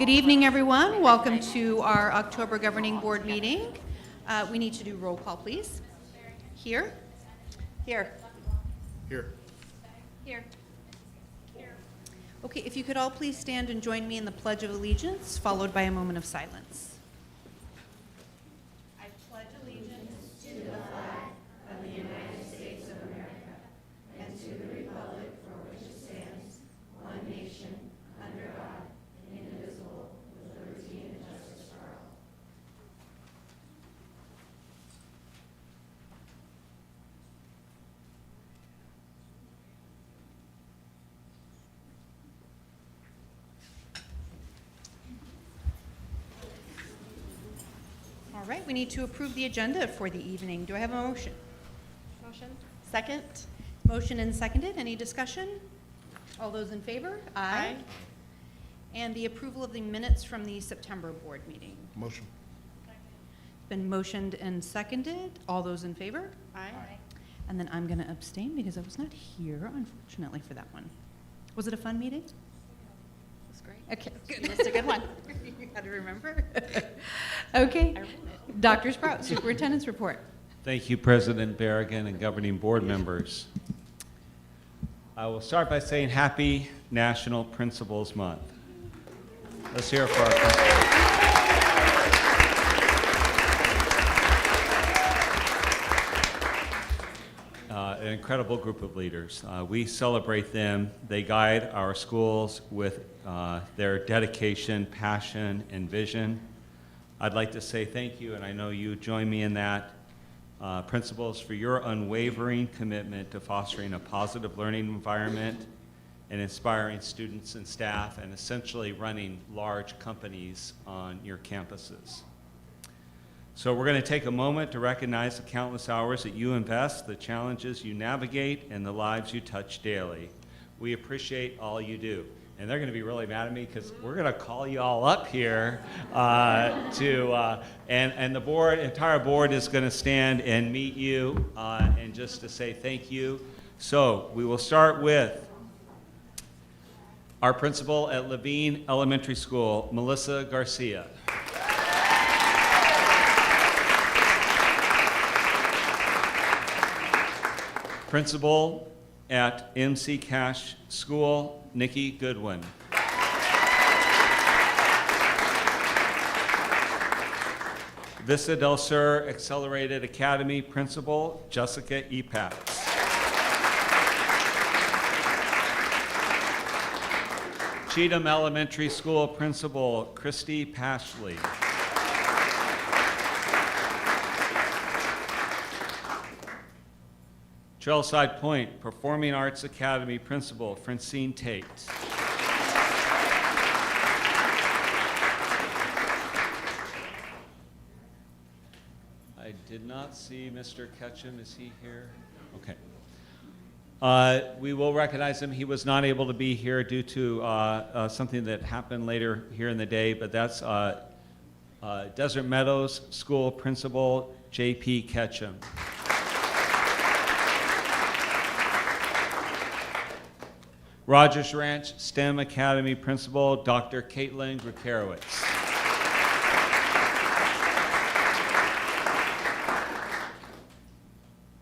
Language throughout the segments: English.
Good evening, everyone. Welcome to our October Governing Board meeting. We need to do roll call, please. Here. Here. Here. Here. Here. Okay, if you could all please stand and join me in the Pledge of Allegiance, followed by a moment of silence. I pledge allegiance to the flag of the United States of America and to the republic for which it stands, one nation, under God, indivisible, with liberty and justice for all. All right, we need to approve the agenda for the evening. Do I have a motion? Motion. Second. Motion and seconded. Any discussion? All those in favor? Aye. And the approval of the minutes from the September board meeting. Motion. Been motioned and seconded. All those in favor? Aye. And then I'm going to abstain because I was not here, unfortunately, for that one. Was it a fun meeting? That's great. Okay, good. That's a good one. You got to remember. Okay. I wrote it. Dr. Sprout, Superintendent's report. Thank you, President Berrigan and governing board members. I will start by saying happy National Principals Month. Let's hear it for our principals. An incredible group of leaders. We celebrate them. They guide our schools with their dedication, passion, and vision. I'd like to say thank you, and I know you join me in that, principals, for your unwavering commitment to fostering a positive learning environment and inspiring students and staff, and essentially running large companies on your campuses. So we're going to take a moment to recognize the countless hours that you invest, the challenges you navigate, and the lives you touch daily. We appreciate all you do. And they're going to be really mad at me because we're going to call you all up here and the board, entire board is going to stand and meet you and just to say thank you. So we will start with our principal at Levine Elementary School, Melissa Garcia. Principal at MC Cash School, Nikki Goodwin. Vista del Sur Accelerated Academy Principal, Jessica Epax. Cheatham Elementary School Principal, Christy Pashley. Trailside Point Performing Arts Academy Principal, Francine Tate. I did not see Mr. Ketchum. Is he here? Okay. We will recognize him. He was not able to be here due to something that happened later here in the day, but that's Desert Meadows School Principal, J.P. Ketchum. Rogers Ranch STEM Academy Principal, Dr. Caitlin Grukarowicz.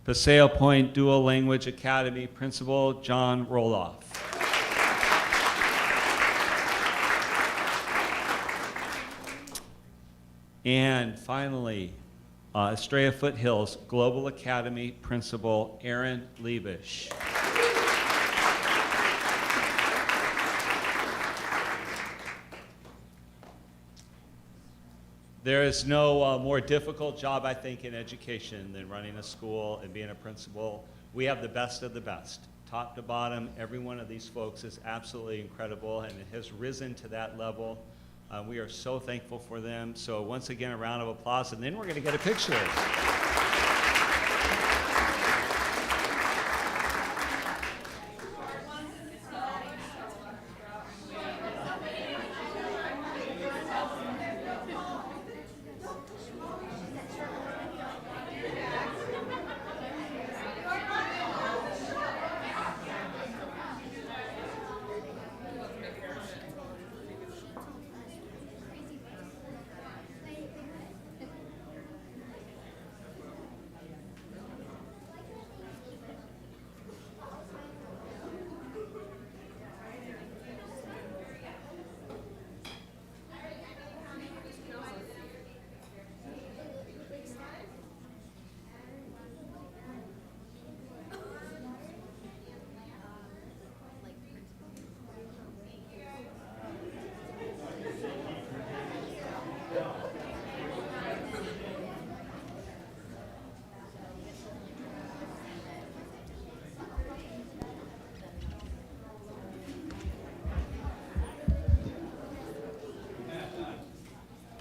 Paseo Point Dual Language Academy Principal, John Roloff. And finally, Estrella Foothills Global Academy Principal, Aaron Liebisch. There is no more difficult job, I think, in education than running a school and being a principal. We have the best of the best. Top to bottom, every one of these folks is absolutely incredible, and it has risen to that level. We are so thankful for them. So once again, a round of applause, and then we're going to get a picture.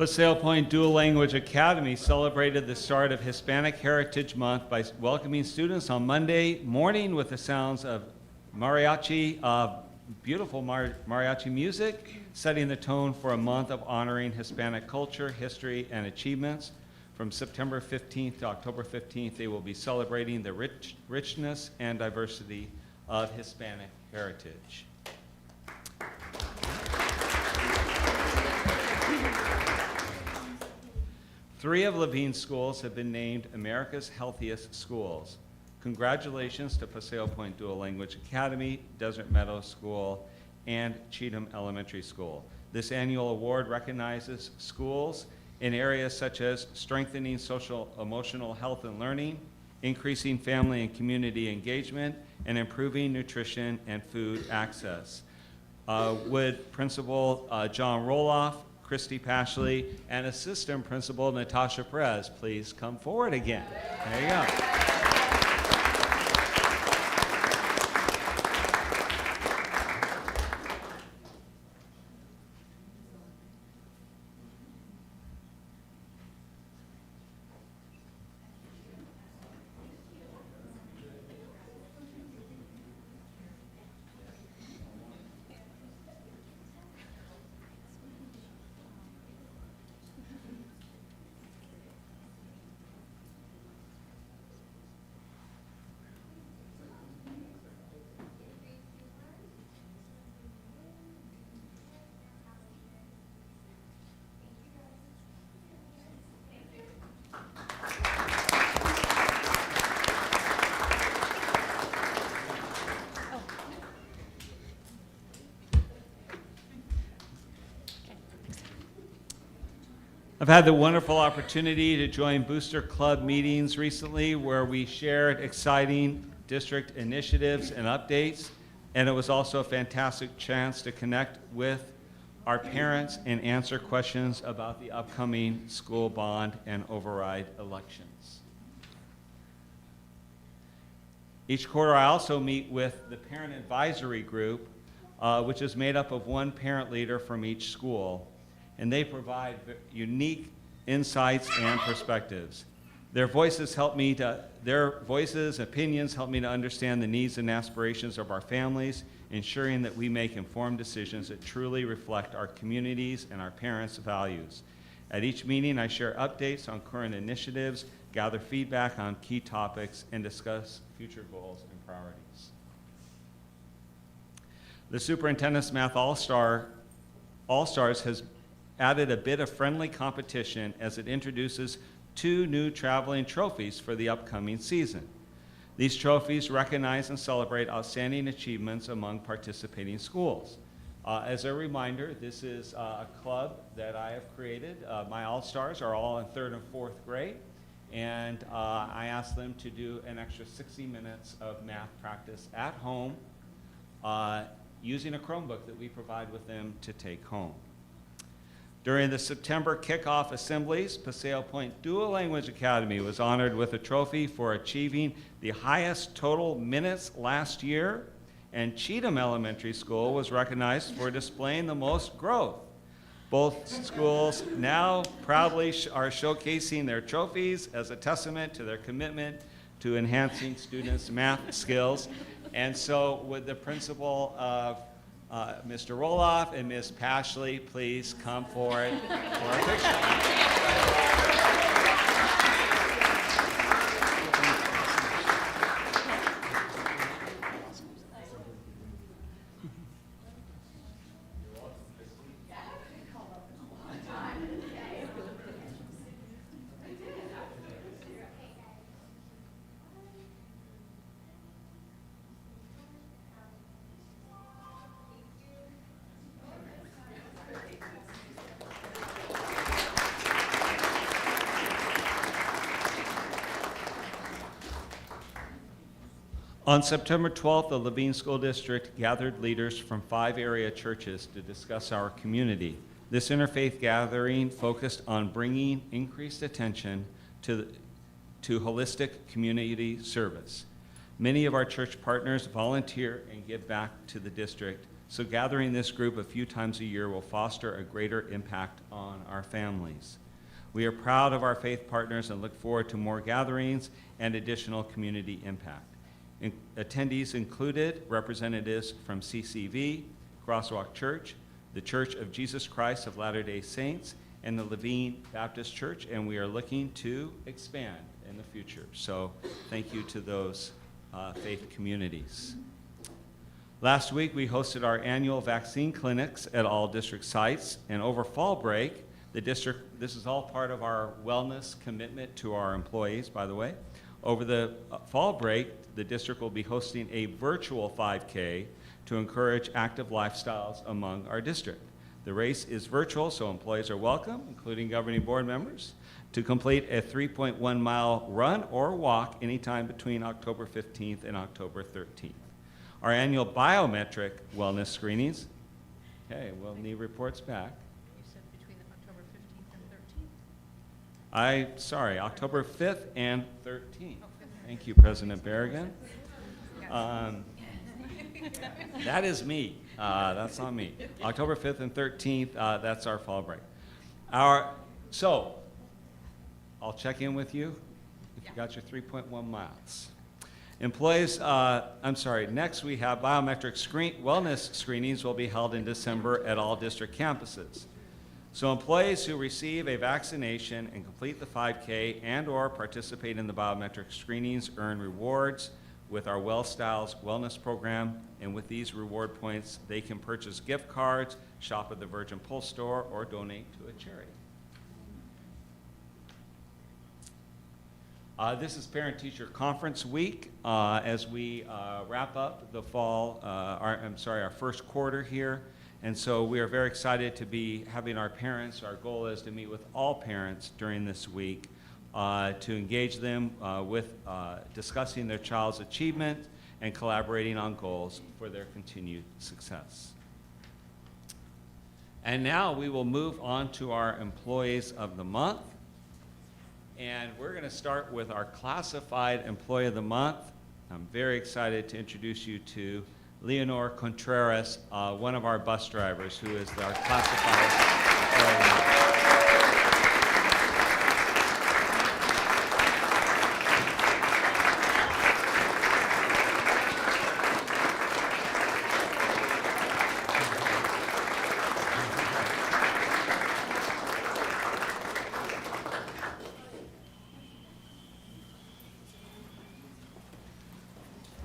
Paseo Point Dual Language Academy celebrated the start of Hispanic Heritage Month by welcoming students on Monday morning with the sounds of mariachi, beautiful mariachi music, setting the tone for a month of honoring Hispanic culture, history, and achievements. From September 15th to October 15th, they will be celebrating the richness and diversity of Hispanic heritage. Three of Levine's schools have been named America's Healthiest Schools. Congratulations to Paseo Point Dual Language Academy, Desert Meadows School, and Cheatham Elementary School. This annual award recognizes schools in areas such as strengthening social emotional health and learning, increasing family and community engagement, and improving nutrition and food access. Would Principal John Roloff, Christy Pashley, and Assistant Principal Natasha Perez please come forward again? There you go. I've had the wonderful opportunity to join Booster Club meetings recently where we shared exciting district initiatives and updates, and it was also a fantastic chance to connect with our parents and answer questions about the upcoming school bond and override elections. Each quarter I also meet with the Parent Advisory Group, which is made up of one parent leader from each school, and they provide unique insights and perspectives. Their voices, opinions help me to understand the needs and aspirations of our families, ensuring that we make informed decisions that truly reflect our communities and our parents' values. At each meeting, I share updates on current initiatives, gather feedback on key topics, and discuss future goals and priorities. The Superintendent's Math All-Stars has added a bit of friendly competition as it introduces 2 new traveling trophies for the upcoming season. These trophies recognize and celebrate outstanding achievements among participating schools. As a reminder, this is a club that I have created. My All-Stars are all in 3rd and 4th grade, and I asked them to do an extra 60 minutes of math practice at home using a Chromebook that we provide with them to take home. During the September kickoff assemblies, Paseo Point Dual Language Academy was honored with a trophy for achieving the highest total minutes last year, and Cheatham Elementary School was recognized for displaying the most growth. Both schools now proudly are showcasing their trophies as a testament to their commitment to enhancing students' math skills. And so would the principal of Mr. Roloff and Ms. Pashley please come forward for a picture. On September 12th, the Levine School District gathered leaders from 5 area churches to discuss our community. This interfaith gathering focused on bringing increased attention to holistic community service. Many of our church partners volunteer and give back to the district So gathering this group a few times a year will foster a greater impact on our families. We are proud of our faith partners and look forward to more gatherings and additional community impact. Attendees included representatives from CCV, Crosswalk Church, the Church of Jesus Christ of Latter-day Saints, and the Levine Baptist Church, and we are looking to expand in the future. So thank you to those faith communities. Last week, we hosted our annual vaccine clinics at all district sites, and over fall break, the district, this is all part of our wellness commitment to our employees, by the way. Over the fall break, the district will be hosting a virtual 5K to encourage active lifestyles among our district. The race is virtual, so employees are welcome, including governing board members, to complete a 3.1-mile run or walk anytime between October 15th and October 13th. Our annual biometric wellness screenings, okay, we'll need reports back. You said between October 15th and 13th? Sorry, October 5th and 13th. Oh, 5th. Thank you, President Berrigan. That is me. That's not me. October 5th and 13th, that's our fall break. So, I'll check in with you if you got your 3.1 miles. Employees, next we have biometric wellness screenings will be held in December at all district campuses. So employees who receive a vaccination and complete the 5K and/or participate in the biometric screenings earn rewards with our WellStyles wellness program, and with these reward points, they can purchase gift cards, shop at the Virgin Pulse store, or donate to a charity. This is Parent-Teacher Conference Week as we wrap up the fall, our first quarter here. And so we are very excited to be having our parents. Our goal is to meet with all parents during this week to engage them with discussing their child's achievement and collaborating on goals for their continued success. And now we will move on to our Employees of the Month. And we're going to start with our Classified Employee of the Month. I'm very excited to introduce you to Leonor Contreras, one of our bus drivers, who is our Classified Employee of the Month.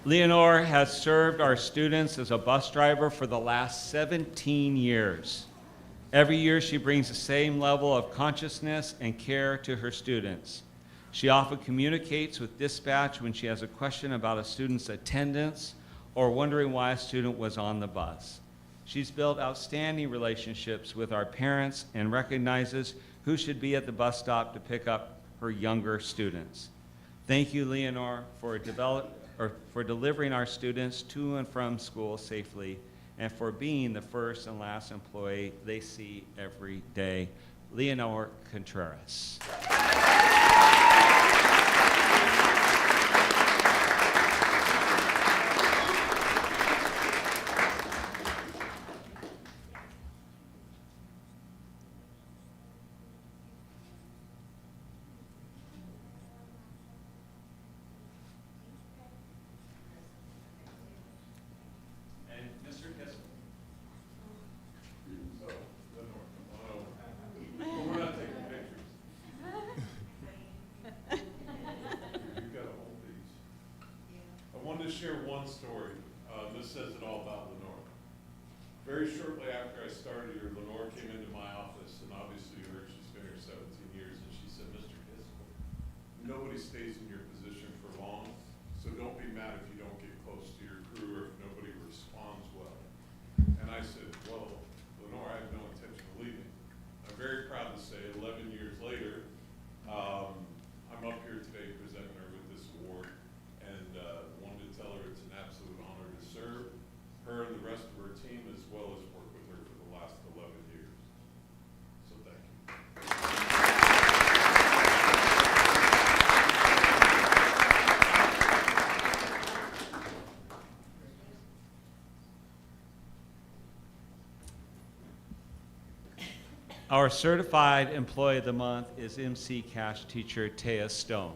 Leonor has served our students as a bus driver for the last 17 years. Every year she brings the same level of consciousness and care to her students. She often communicates with dispatch when she has a question about a student's attendance or wondering why a student was on the bus. She's built outstanding relationships with our parents and recognizes who should be at the bus stop to pick up her younger students. Thank you, Leonor, for delivering our students to and from school safely, and for being the first and last employee they see every day. Leonor Contreras. Share one story. This says it all about Lenore. Very shortly after I started here, Lenore came into my office, and obviously you heard she's been here 17 years, and she said, Mr. Kissel, nobody stays in your position for long, so don't be mad if you don't get close to your crew or if nobody responds well. And I said, well, Lenore, I have no intention of leaving. I'm very proud to say 11 years later, I'm up here today presenting her with this award. And wanted to tell her it's an absolute honor to serve her and the rest of her team, as well as work with her for the last 11 years. So thank you. Our certified employee of the month is MC Cash teacher Taya Stone.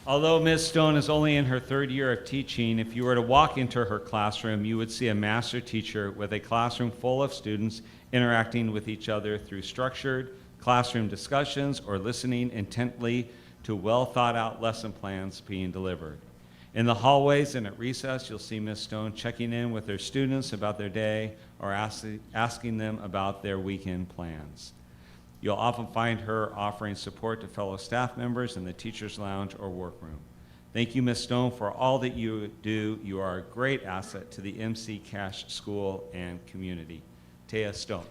Although Ms. Stone is only in her third year of teaching, if you were to walk into her classroom, you would see a master teacher with a classroom full of students interacting with each other through structured classroom discussions or listening intently to well-thought-out lesson plans being delivered. In the hallways and at recess, you'll see Ms. Stone checking in with her students about their day or asking them about their weekend plans. You'll often find her offering support to fellow staff members in the teacher's lounge or workroom. Thank you, Ms. Stone, for all that you do. You are a great asset to the MC Cash School and community. Taya Stone.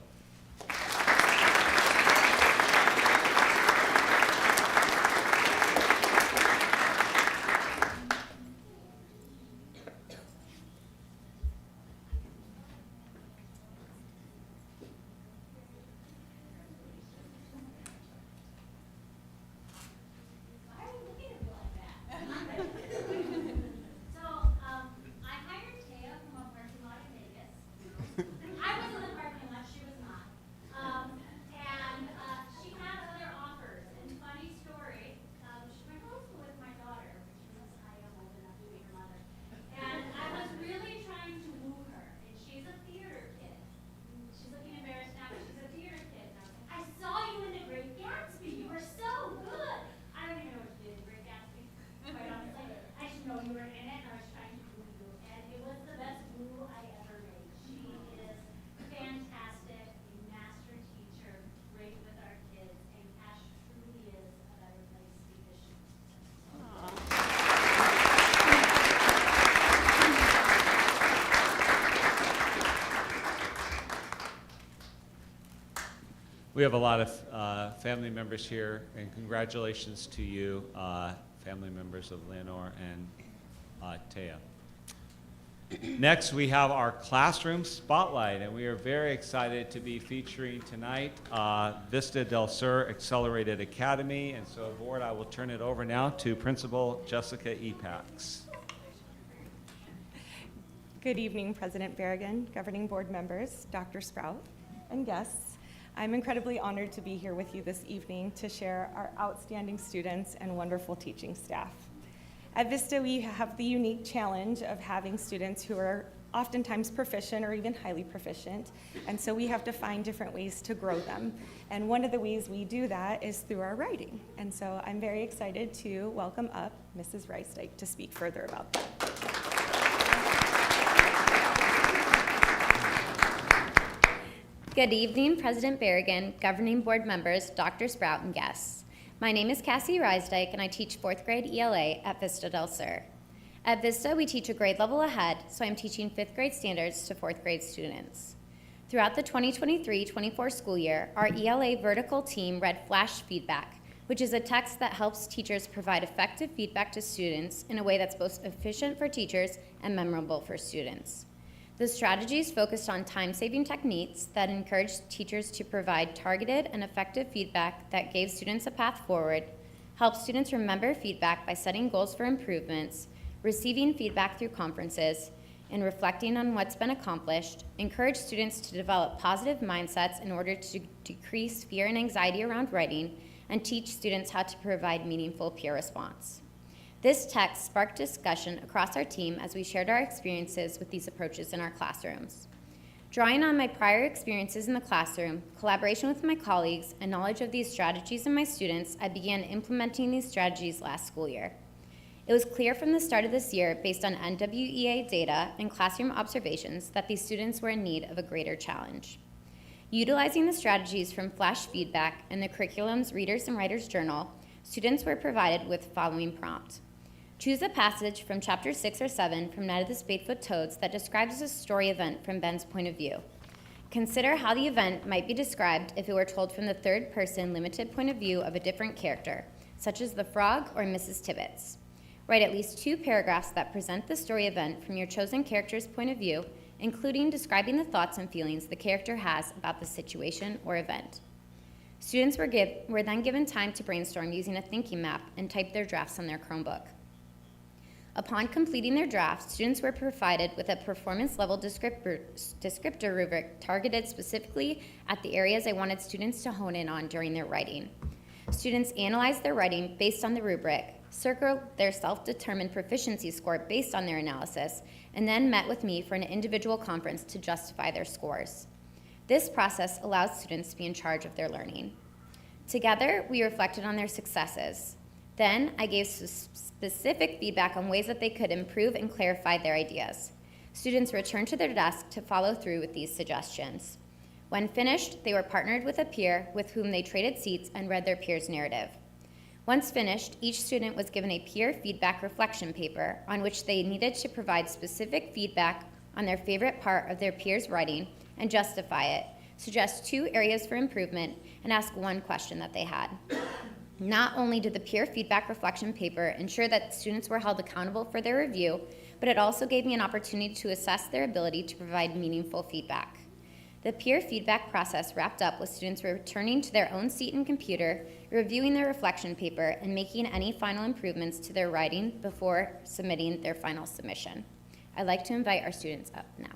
We have a lot of family members here, and congratulations to you, family members of Leonore and Taya. Next, we have our classroom spotlight, and we are very excited to be featuring tonight Vista del Sur Accelerated Academy. And so, board, I will turn it over now to Principal Jessica Epax. Good evening, President Berrigan, governing board members, Dr. Sprout, and guests. I'm incredibly honored to be here with you this evening to share our outstanding students and wonderful teaching staff. At Vista, we have the unique challenge of having students who are oftentimes proficient or even highly proficient, and so we have to find different ways to grow them. And one of the ways we do that is through our writing. And so I'm very excited to welcome up Mrs. Reisdyke to speak further about that. Good evening, President Berrigan, governing board members, Dr. Sprout, and guests. My name is Cassie Reisdyke, and I teach 4th grade ELA at Vista del Sur. At Vista, we teach a grade level ahead, so I'm teaching 5th grade standards to 4th grade students. Throughout the 2023-24 school year, our ELA vertical team read Flash Feedback, which is a text that helps teachers provide effective feedback to students in a way that's both efficient for teachers and memorable for students. The strategies focused on time-saving techniques that encourage teachers to provide targeted and effective feedback that gave students a path forward, help students remember feedback by setting goals for improvements, receiving feedback through conferences, and reflecting on what's been accomplished, encourage students to develop positive mindsets in order to decrease fear and anxiety around writing, and teach students how to provide meaningful peer response. This text sparked discussion across our team as we shared our experiences with these approaches in our classrooms. Drawing on my prior experiences in the classroom, collaboration with my colleagues, and knowledge of these strategies in my students, I began implementing these strategies last school year. It was clear from the start of this year, based on NWEA data and classroom observations, that these students were in need of a greater challenge. Utilizing the strategies from Flash Feedback and the curriculum's Readers and Writers Journal, students were provided with the following prompt. Choose a passage from chapter 6 or 7 from Night of the Spadefoot Toads that describes a story event from Ben's point of view. Consider how the event might be described if it were told from the third-person limited point of view of a different character, such as the frog or Mrs. Tibbets. Write at least 2 paragraphs that present the story event from your chosen character's point of view including describing the thoughts and feelings the character has about the situation or event. Students were then given time to brainstorm using a thinking map and type their drafts on their Chromebook. Upon completing their drafts, students were provided with a performance level descriptor rubric targeted specifically at the areas they wanted students to hone in on during their writing. Students analyzed their writing based on the rubric, circled their self-determined proficiency score based on their analysis, and then met with me for an individual conference to justify their scores. This process allows students to be in charge of their learning. Together, we reflected on their successes. Then, I gave specific feedback on ways that they could improve and clarify their ideas. Students returned to their desk to follow through with these suggestions. When finished, they were partnered with a peer with whom they traded seats and read their peer's narrative. Once finished, each student was given a peer feedback reflection paper on which they needed to provide specific feedback on their favorite part of their peer's writing and justify it, suggest 2 areas for improvement, and ask 1 question that they had. Not only did the peer feedback reflection paper ensure that students were held accountable for their review, but it also gave me an opportunity to assess their ability to provide meaningful feedback. The peer feedback process wrapped up with students returning to their own seat and computer, reviewing their reflection paper, and making any final improvements to their writing before submitting their final submission. I'd like to invite our students up now.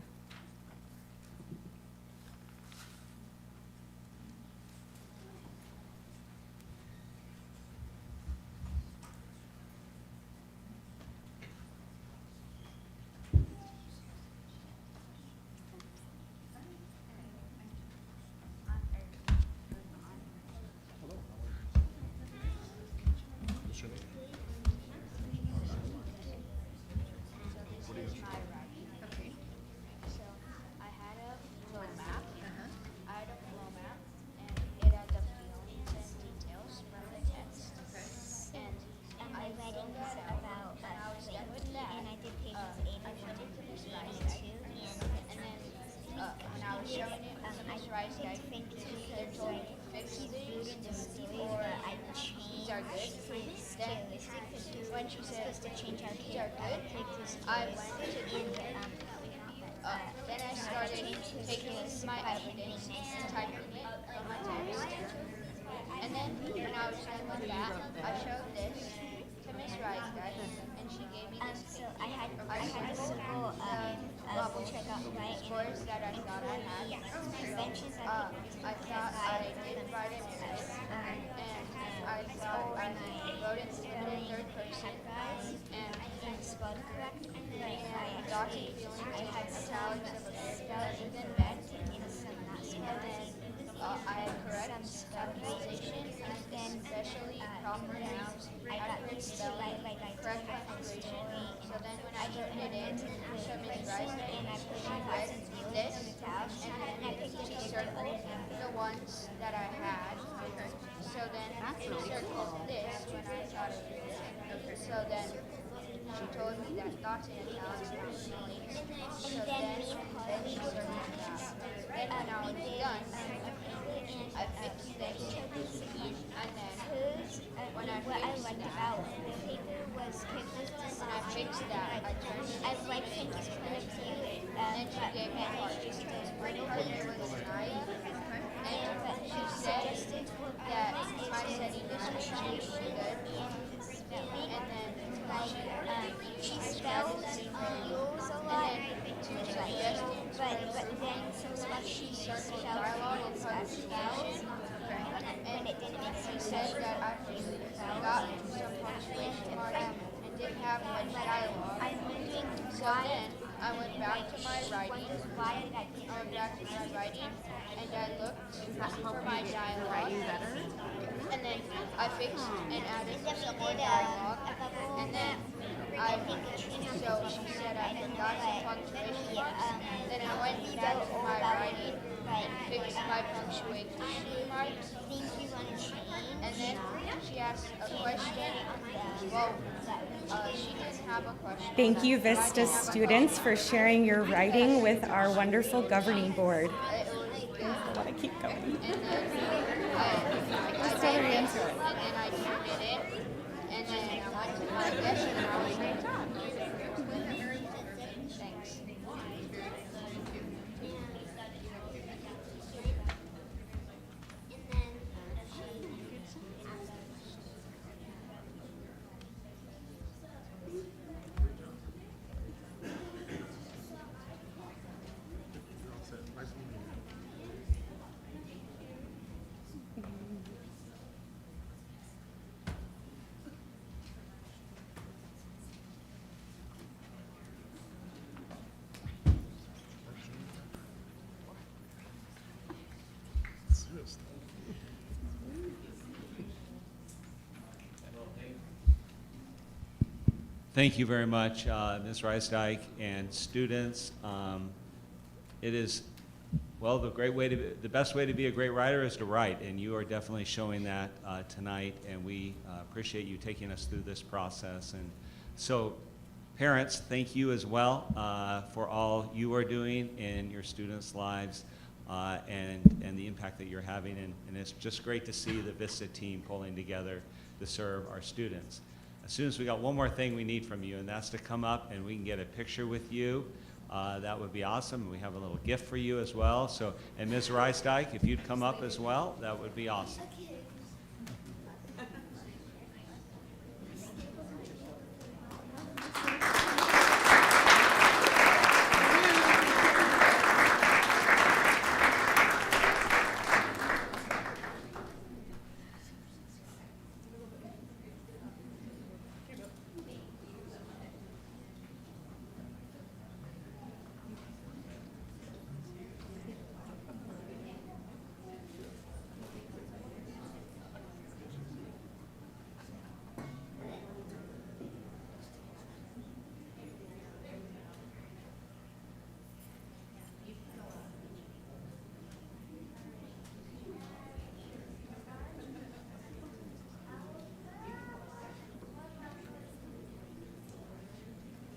When she said supposed to change our these are good, I went to then I started taking my evidence and typing it on my text. And then when I was done with that, I showed this to Miss Rice, and she gave me this. So I had to circle check out right scores that I thought I had. benches I thought I did write it good, and I thought I wrote it in the third person, and spelled correct, and then I thought it feeling I had italics of a better than red, and then I had correct capitalization, and especially proper nouns, accurate spelling, correct punctuation. So then when I turned it in, so Miss Rice and I read this, and then she circled the ones that I had. So then she circled this when I thought it was. So then she told me that thoughts and italics were feelings. So then she circled that. Then when I was done, I fixed this, and then when I fixed that, when I fixed that, I turned it I like think it's kind of cute. and she gave me a heart. My partner was Naya, and she said that my setting is really good, and then she spelled Rules a lot. and then 2 suggestions for improvement. She circled dialogue and punctuation, and she said that I got some punctuation marks and didn't have much dialogue. So then I went back to my writing. And I looked for my dialogue. And then I fixed and added some more dialogue. And then so she said I had got some punctuation marks. Then I went back to my writing, fixed my punctuation marks. And then she asked a question. Well, she didn't have a question. Thank you, Vista students, for sharing your writing with our wonderful governing board. I want to keep going. And then I did it, and then I did it, and then I went to my desk and I was like, thanks. Thank you very much, Ms. Reisdyke and students. It is, well, the best way to be a great writer is to write, and you are definitely showing that tonight, and we appreciate you taking us through this process. And so, parents, thank you as well for all you are doing in your students' lives and the impact that you're having, and it's just great to see the VISTA team pulling together to serve our students. As soon as we got one more thing we need from you, and that's to come up and we can get a picture with you. That would be awesome. We have a little gift for you as well. So, and Ms. Reisdyke, if you'd come up as well, that would be awesome.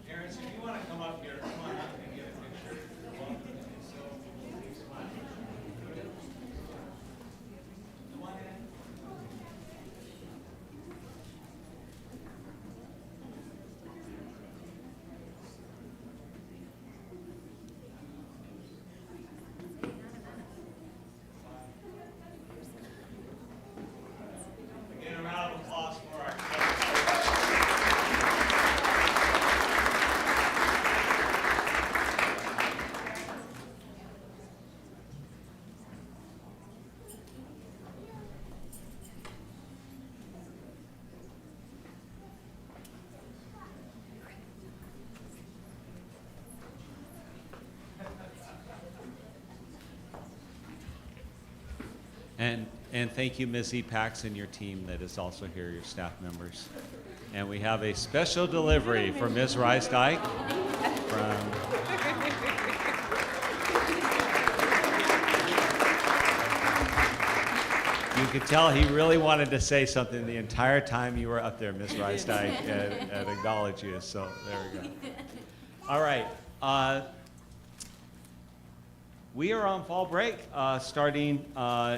Parents, if you want to come up here, come on up and get a picture. Again, a round of applause for our And thank you, Ms. Pax, and your team that is also here, your staff members. And we have a special delivery for Ms. Reisdyke from you could tell he really wanted to say something the entire time you were up there, Ms. Reisdyke, and acknowledge you. So there we go. All right. We are on fall break starting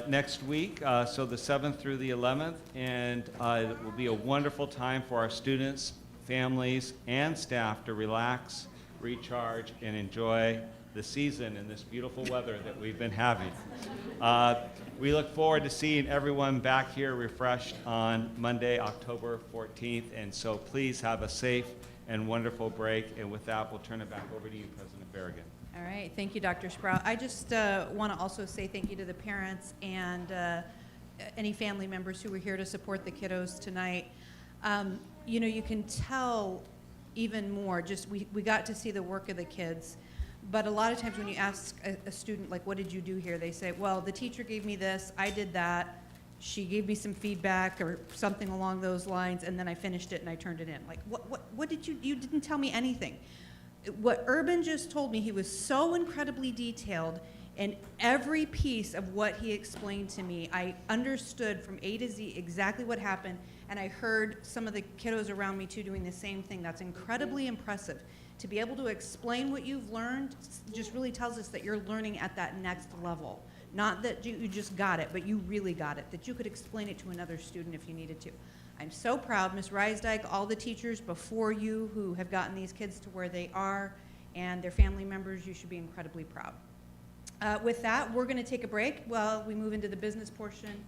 next week, so the 7th through the 11th, and it will be a wonderful time for our students, families, and staff to relax, recharge, and enjoy the season and this beautiful weather that we've been having. We look forward to seeing everyone back here refreshed on Monday, October 14th, and so please have a safe and wonderful break, and with that, we'll turn it back over to you, President Berrigan. All right, thank you, Dr. Sprout. I just want to also say thank you to the parents and any family members who were here to support the kiddos tonight. You know, you can tell even more, just we got to see the work of the kids, but a lot of times when you ask a student, like, what did you do here? They say, well, the teacher gave me this, I did that, she gave me some feedback or something along those lines, and then I finished it and I turned it in. Like, what did you didn't tell me anything. What Urban just told me, he was so incredibly detailed, and every piece of what he explained to me, I understood from A to Z exactly what happened, and I heard some of the kiddos around me too doing the same thing. That's incredibly impressive. To be able to explain what you've learned just really tells us that you're learning at that next level. Not that you just got it, but you really got it, that you could explain it to another student if you needed to. I'm so proud, Ms. Reisdyke, all the teachers before you who have gotten these kids to where they are, and their family members, you should be incredibly proud. With that, we're going to take a break while we move into the business portion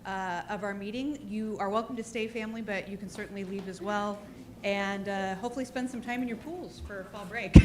of our meeting. You are welcome to stay, family, but you can certainly leave as well, and hopefully spend some time in your pools for fall break.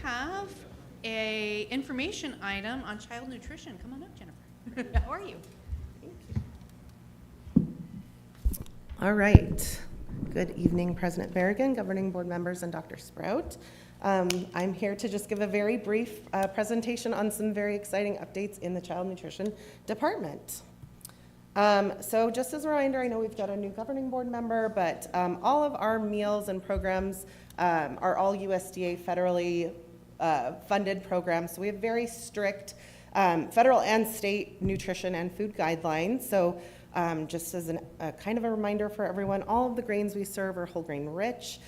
have a information item on child nutrition. Come on up, Jennifer. How are you? All right. Good evening, President Berrigan, governing board members, and Dr. Sprout. I'm here to just give a very brief presentation on some very exciting updates in the child nutrition department. So just as a reminder, I know we've got a new governing board member, but all of our meals and programs are all USDA federally funded programs. So we have very strict federal and state nutrition and food guidelines. So just as a kind of a reminder for everyone, all of the grains we serve are whole grain rich.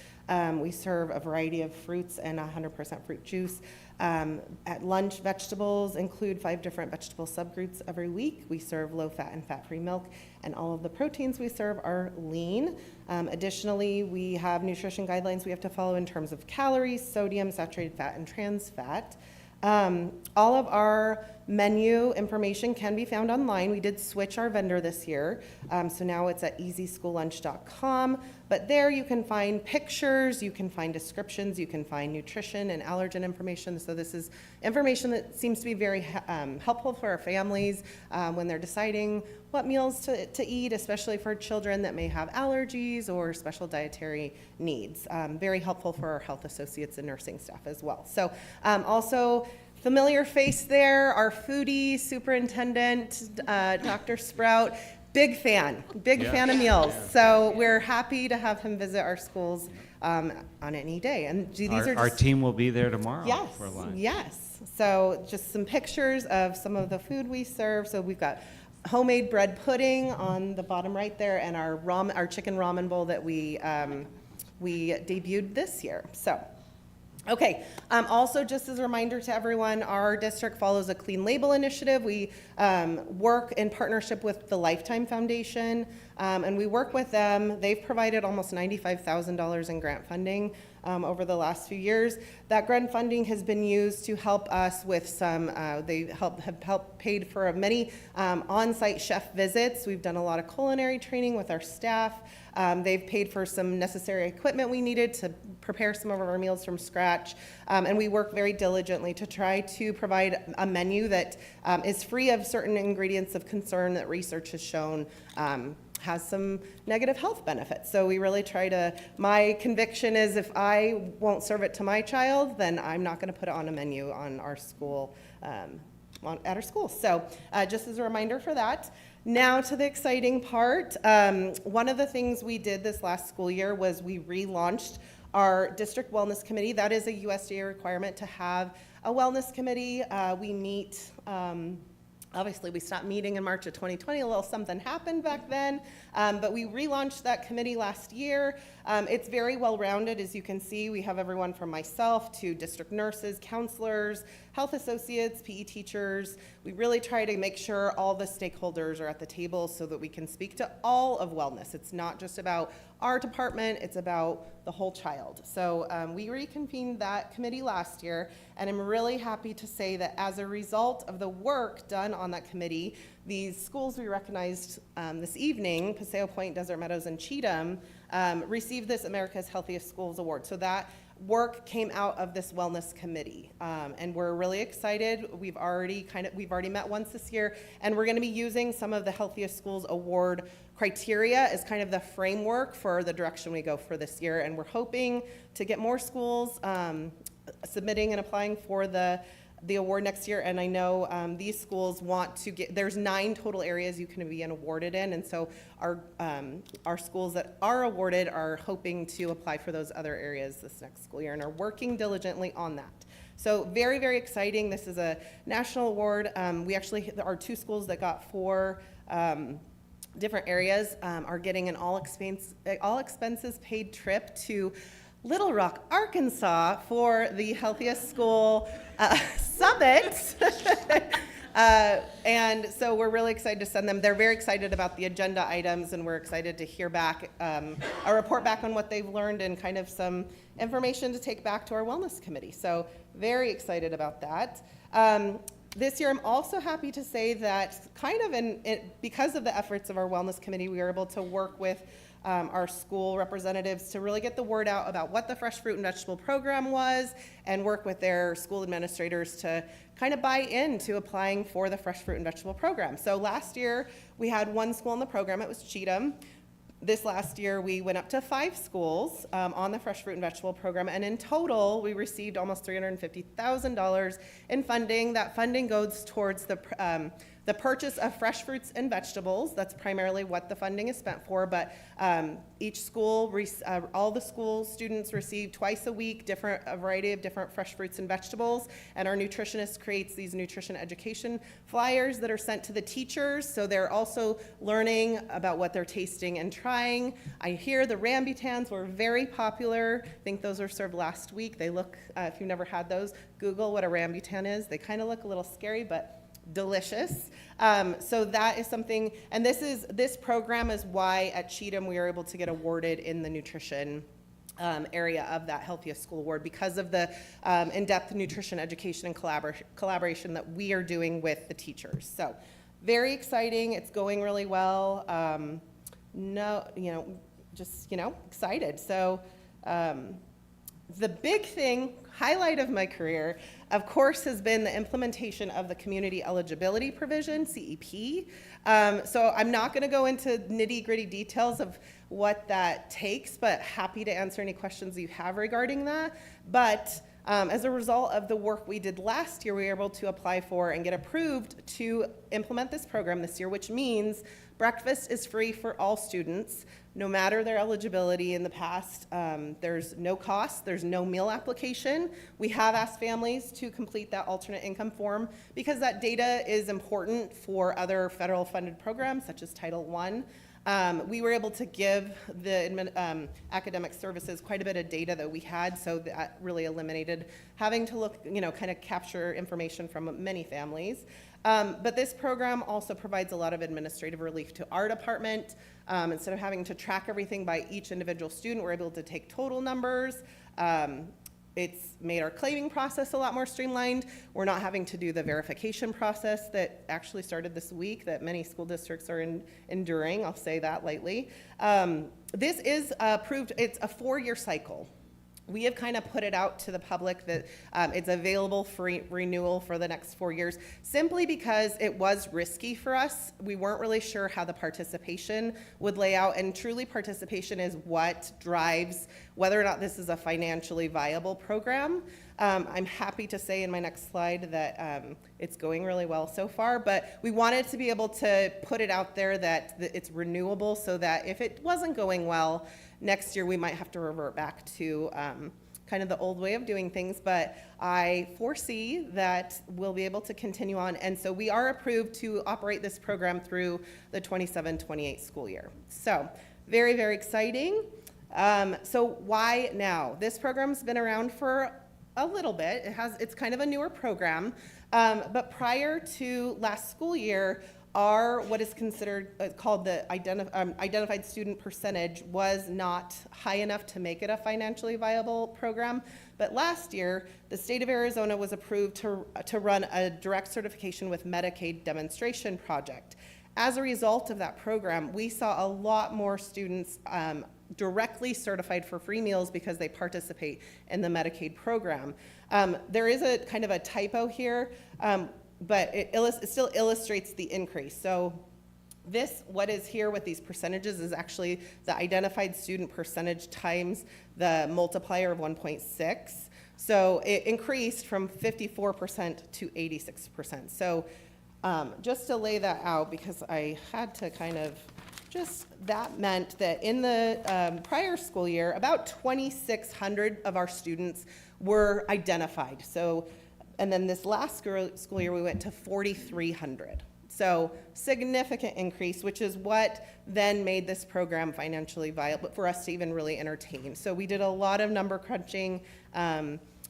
We serve a variety of fruits and 100% fruit juice. At lunch, vegetables include 5 different vegetable subgroups every week. We serve low-fat and fat-free milk, and all of the proteins we serve are lean. Additionally, we have nutrition guidelines we have to follow in terms of calories, sodium, saturated fat, and trans fat. All of our menu information can be found online. We did switch our vendor this year, so now it's at easysschoollunch.com. But there you can find pictures, you can find descriptions, you can find nutrition and allergen information. So this is information that seems to be very helpful for our families when they're deciding what meals to eat, especially for children that may have allergies or special dietary needs. Very helpful for our health associates and nursing staff as well. So also, familiar face there, our foodie superintendent, Dr. Sprout. Big fan of meals. So we're happy to have him visit our schools on any day. And these are just, Our team will be there tomorrow yes, for lunch. yes. So just some pictures of some of the food we serve. So we've got homemade bread pudding on the bottom right there, and our chicken ramen bowl that we debuted this year. So. Okay, also just as a reminder to everyone, our district follows a clean label initiative. We work in partnership with the Lifetime Foundation, and we work with them. They've provided almost $95,000 in grant funding over the last few years. That grant funding has been used to help us with some, they have helped paid for many on-site chef visits. We've done a lot of culinary training with our staff. They've paid for some necessary equipment we needed to prepare some of our meals from scratch. And we work very diligently to try to provide a menu that is free of certain ingredients of concern that research has shown has some negative health benefits. So we really try to, my conviction is if I won't serve it to my child, then I'm not going to put it on a menu on our school, at our school. So just as a reminder for that. Now to the exciting part. One of the things we did this last school year was we relaunched our district wellness committee. That is a USDA requirement to have a wellness committee. We meet, obviously we stopped meeting in March of 2020, a little something happened back then, but we relaunched that committee last year. It's very well-rounded, as you can see. We have everyone from myself to district nurses, counselors, health associates, PE teachers. We really try to make sure all the stakeholders are at the table so that we can speak to all of wellness. It's not just about our department, it's about the whole child. So we reconvened that committee last year, and I'm really happy to say that as a result of the work done on that committee, these schools we recognized this evening, Paseo Point, Desert Meadows, and Cheatham, received this America's Healthiest Schools Award. So that work came out of this wellness committee, and we're really excited. We've already met once this year, and we're going to be using some of the Healthiest Schools Award criteria as kind of the framework for the direction we go for this year. And we're hoping to get more schools submitting and applying for the award next year. And I know these schools want to get, there's 9 total areas you can be awarded in, and so our schools that are awarded are hoping to apply for those other areas this next school year and are working diligently on that. So very, very exciting. This is a national award. We actually, our 2 schools that got 4 different areas are getting an all expenses paid trip to Little Rock, Arkansas for the Healthiest School Summit. And so we're really excited to send them. They're very excited about the agenda items, and we're excited to hear back, a report back on what they've learned and kind of some information to take back to our wellness committee. So very excited about that. This year, I'm also happy to say that kind of because of the efforts of our wellness committee, we were able to work with our school representatives to really get the word out about what the fresh fruit and vegetable program was and work with their school administrators to kind of buy into applying for the fresh fruit and vegetable program. So last year, we had one school in the program, it was Cheatham. This last year, we went up to 5 schools on the fresh fruit and vegetable program, and in total, we received almost $350,000 in funding. That funding goes towards the purchase of fresh fruits and vegetables. That's primarily what the funding is spent for, but each school, all the school students receive twice a week a variety of different fresh fruits and vegetables, and our nutritionist creates these nutrition education flyers that are sent to the teachers, so they're also learning about what they're tasting and trying. I hear the rambutans were very popular. I think those were served last week. They look, if you've never had those, Google what a rambutan is. They kind of look a little scary, but delicious. So that is something, and this program is why at Cheatham we were able to get awarded in the nutrition area of that Healthiest School Award, because of the in-depth nutrition education and collaboration that we are doing with the teachers. So very exciting. It's going really well. Excited. So the big thing, highlight of my career, of course, has been the implementation of the Community Eligibility Provision, CEP. So I'm not going to go into nitty-gritty details of what that takes, but happy to answer any questions you have regarding that. But as a result of the work we did last year, we were able to apply for and get approved to implement this program this year, which means breakfast is free for all students, no matter their eligibility in the past. There's no cost, there's no meal application. We have asked families to complete that alternate income form because that data is important for other federal funded programs such as Title I. We were able to give the academic services quite a bit of data that we had, so that really eliminated having to look, kind of capture information from many families. But this program also provides a lot of administrative relief to our department. Instead of having to track everything by each individual student, we're able to take total numbers. It's made our claiming process a lot more streamlined. We're not having to do the verification process that actually started this week that many school districts are enduring. I'll say that lightly. This is approved. It's a 4-year cycle. We have kind of put it out to the public that it's available for renewal for the next 4 years, simply because it was risky for us. We weren't really sure how the participation would lay out, and truly participation is what drives whether or not this is a financially viable program. I'm happy to say in my next slide that it's going really well so far, but we wanted to be able to put it out there that it's renewable, so that if it wasn't going well, next year we might have to revert back to kind of the old way of doing things, but I foresee that we'll be able to continue on, and so we are approved to operate this program through the 27-28 school year. So very, very exciting. So why now? This program's been around for a little bit. It's kind of a newer program, but prior to last school year, our what is considered called the identified student percentage was not high enough to make it a financially viable program. But last year, the state of Arizona was approved to run a direct certification with Medicaid demonstration project. As a result of that program, we saw a lot more students directly certified for free meals because they participate in the Medicaid program. There is a kind of a typo here, but it still illustrates the increase. So what is here with these percentages is actually the identified student percentage times the multiplier of 1.6. So it increased from 54% to 86%. So just to lay that out, because I had to kind of that meant that in the prior school year, about 2,600 of our students were identified. So, and then this last school year, we went to 4,300. So significant increase, which is what then made this program financially viable for us to even really entertain. So we did a lot of number crunching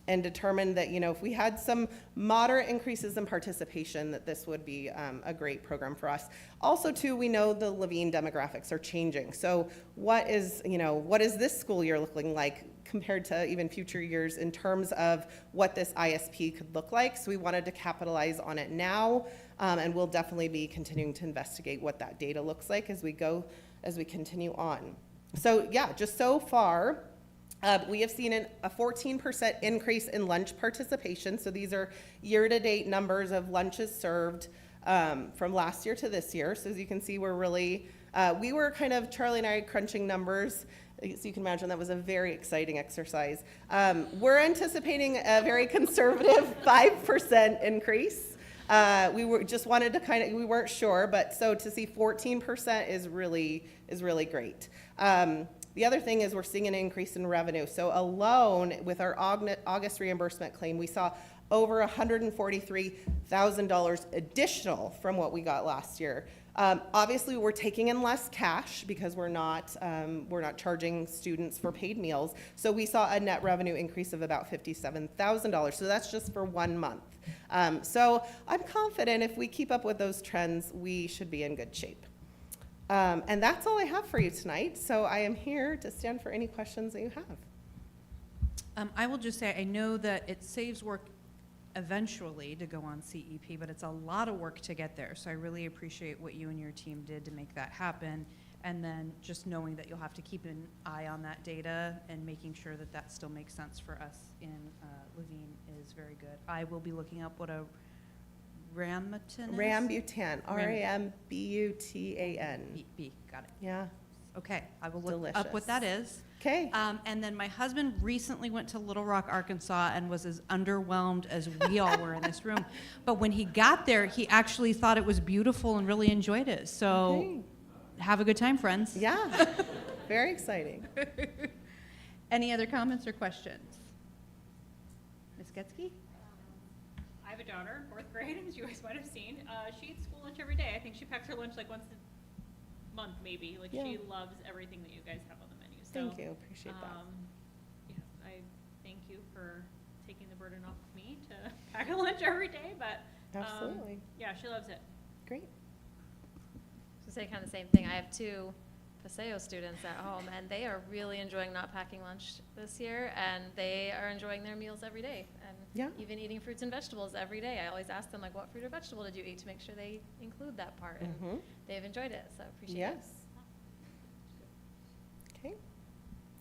and determined that, if we had some moderate increases in participation, that this would be a great program for us. Also, too, we know the Levine demographics are changing. So what is this school year looking like compared to even future years in terms of what this ISP could look like? So we wanted to capitalize on it now, and we'll definitely be continuing to investigate what that data looks like as we continue on. So yeah, just so far, we have seen a 14% increase in lunch participation. So these are year-to-date numbers of lunches served from last year to this year. So as you can see, we're really, we were kind of, Charlie and I, crunching numbers. So you can imagine that was a very exciting exercise. We're anticipating a very conservative 5% increase. We were just wanted to kind of, we weren't sure, but so to see 14% is really great. The other thing is we're seeing an increase in revenue. So alone with our August reimbursement claim, we saw over $143,000 additional from what we got last year. Obviously, we're taking in less cash because we're not charging students for paid meals. So we saw a net revenue increase of about $57,000. So that's just for 1 month. So I'm confident if we keep up with those trends, we should be in good shape. And that's all I have for you tonight. So I am here to stand for any questions that you have. I will just say, I know that it saves work eventually to go on CEP, but it's a lot of work to get there. So I really appreciate what you and your team did to make that happen. And then just knowing that you'll have to keep an eye on that data and making sure that that still makes sense for us in Levine is very good. I will be looking up what a Rambutan is? Rambutan, R-A-M-B-U-T-A-N. B, got it. Yeah, Okay, I will look Delicious. up what that is. okay. And then my husband recently went to Little Rock, Arkansas, and was as underwhelmed as we all were in this room. But when he got there, he actually thought it was beautiful and really enjoyed it. So Okay. have a good time, friends. Yeah, very exciting. Any other comments or questions? Ms. Getzky? I have a daughter, fourth grade, as you guys might have seen. She eats school lunch every day. I think she packs her lunch like once a month, maybe. Like, Yeah. she loves everything that you guys have on the menu. So, Thank you, appreciate that. Yes, I thank you for taking the burden off of me to pack a lunch every day, but, Absolutely, yeah, she loves it. great. To say kind of the same thing, I have 2 Paseo students at home, and they are really enjoying not packing lunch this year, and they are enjoying their meals every day, and Yeah. even eating fruits and vegetables every day. I always ask them, like, what fruit or vegetable did you eat, to make sure they include that part, and Mhm. they've enjoyed it, so appreciate it. Yes. Okay,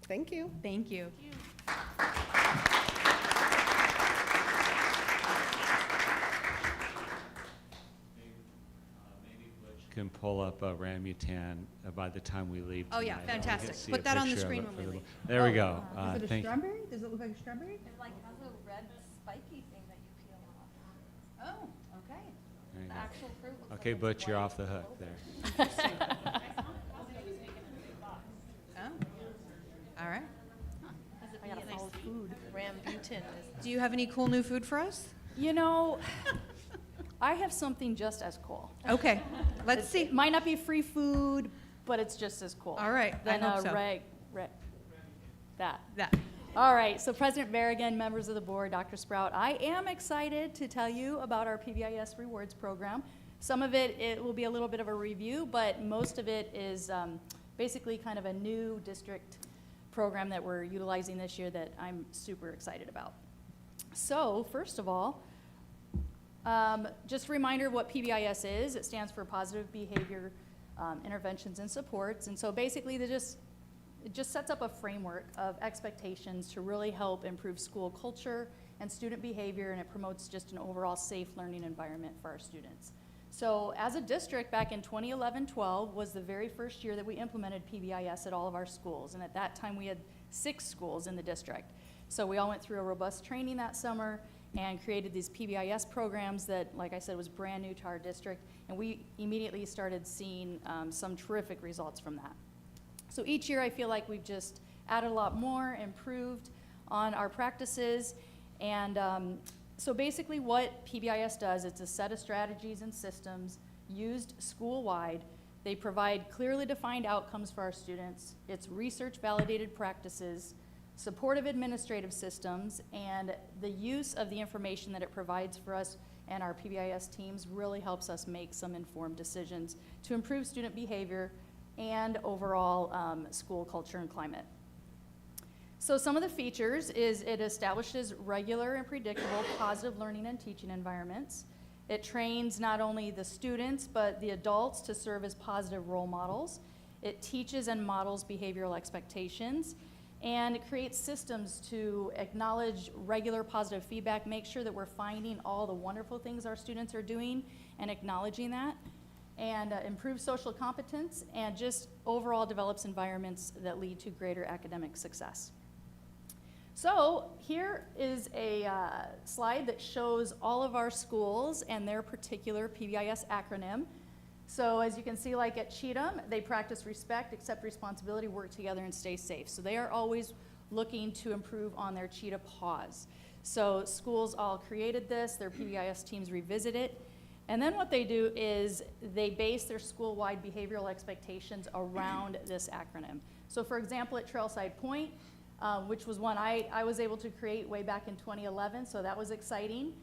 thank you. Thank you. Maybe Butch can pull up a Rambutan by the time we leave Oh, yeah, tonight. We can fantastic. see Put a that on the picture of screen it when for we the- leave. There we go. Is it a Thank- strawberry? Does it look like a strawberry? It like has a red spiky thing that you peel off. Oh, okay. there you The go. actual fruit looks Okay, like Butch, you're off the hook there. Oh, all right. I got a solid food. Rambutan is. Do you have any cool new food for us? You know, I have something just as cool. Okay, let's It see. might not be free food, but it's just as cool. All right, I Than hope a so. that. That. All right, so President Berrigan, members of the board, Dr. Sprout, I am excited to tell you about our PBIS Rewards program. Some of it will be a little bit of a review, but most of it is basically kind of a new district program that we're utilizing this year that I'm super excited about. So, first of all, just a reminder of what PBIS is. It stands for Positive Behavior Interventions and Supports. And so basically, it just sets up a framework of expectations to really help improve school culture and student behavior, and it promotes just an overall safe learning environment for our students. So as a district, back in 2011-12 was the very first year that we implemented PBIS at all of our schools. And at that time, we had 6 schools in the district. So we all went through a robust training that summer and created these PBIS programs that, like I said, was brand new to our district. And we immediately started seeing some terrific results from that. So each year, I feel like we've just added a lot more, improved on our practices. And so basically what PBIS does, it's a set of strategies and systems used school-wide. They provide clearly defined outcomes for our students. It's research-validated practices, supportive administrative systems, and the use of the information that it provides for us and our PBIS teams really helps us make some informed decisions to improve student behavior and overall school culture and climate. So some of the features is it establishes regular and predictable positive learning and teaching environments. It trains not only the students, but the adults to serve as positive role models. It teaches and models behavioral expectations, and it creates systems to acknowledge regular positive feedback, make sure that we're finding all the wonderful things our students are doing and acknowledging that, and improve social competence, and just overall develops environments that lead to greater academic success. So here is a slide that shows all of our schools and their particular PBIS acronym. So as you can see, like at Cheatham, they practice respect, accept responsibility, work together, and stay safe. So they are always looking to improve on their Cheetah pause. So schools all created this, their PBIS teams revisit it, and then what they do is they base their school-wide behavioral expectations around this acronym. So for example, at Trailside Point, which was one I was able to create way back in 2011, so that was exciting.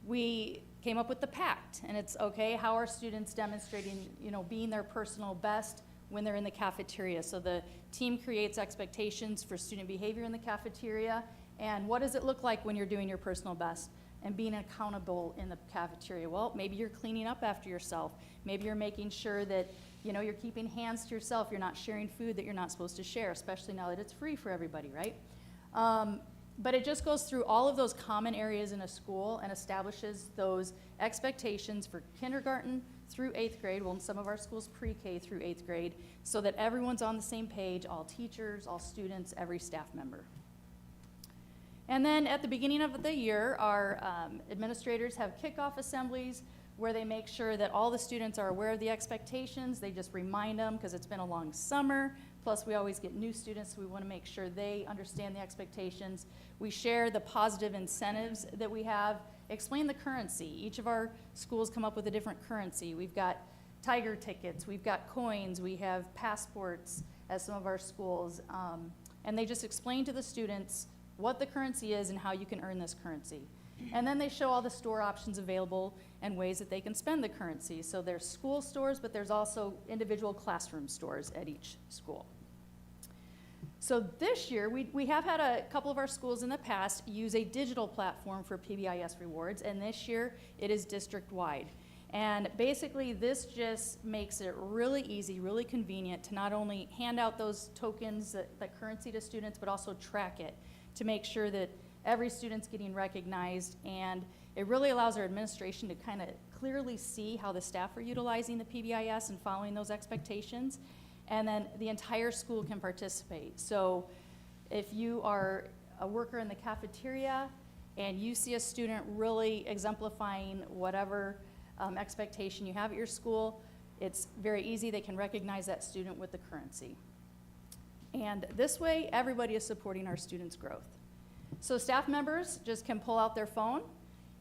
We came up with the PACT, and it's okay, how are students demonstrating, being their personal best when they're in the cafeteria? So the team creates expectations for student behavior in the cafeteria, and what does it look like when you're doing your personal best and being accountable in the cafeteria? Well, maybe you're cleaning up after yourself. Maybe you're making sure that you're keeping hands to yourself. You're not sharing food that you're not supposed to share, especially now that it's free for everybody, right? But it just goes through all of those common areas in a school and establishes those expectations for kindergarten through 8th grade, well, in some of our schools pre-K through 8th grade, so that everyone's on the same page, all teachers, all students, every staff member. And then at the beginning of the year, our administrators have kickoff assemblies where they make sure that all the students are aware of the expectations. They just remind them because it's been a long summer. Plus, we always get new students, so we want to make sure they understand the expectations. We share the positive incentives that we have, explain the currency. Each of our schools come up with a different currency. We've got Tiger tickets, we've got coins, we have passports at some of our schools. And they just explain to the students what the currency is and how you can earn this currency. And then they show all the store options available and ways that they can spend the currency. So there's school stores, but there's also individual classroom stores at each school. So this year, we have had a couple of our schools in the past use a digital platform for PBIS rewards, and this year it is district-wide. And basically this just makes it really easy, really convenient to not only hand out those tokens, that currency to students, but also track it to make sure that every student's getting recognized, and it really allows our administration to kind of clearly see how the staff are utilizing the PBIS and following those expectations, and then the entire school can participate. So if you are a worker in the cafeteria and you see a student really exemplifying whatever expectation you have at your school, it's very easy. They can recognize that student with the currency. And this way, everybody is supporting our students' growth. So staff members just can pull out their phone,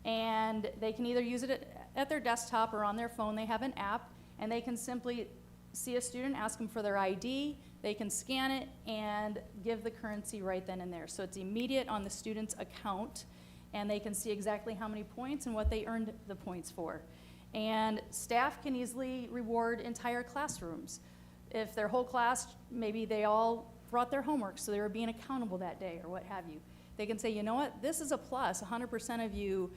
and they can either use it at their desktop or on their phone. They have an app, and they can simply see a student, ask them for their ID, they can scan it and give the currency right then and there. So it's immediate on the student's account, and they can see exactly how many points and what they earned the points for. And staff can easily reward entire classrooms. If their whole class, maybe they all brought their homework, so they were being accountable that day or what have you. They can say, you know what, this is a plus. 100% of you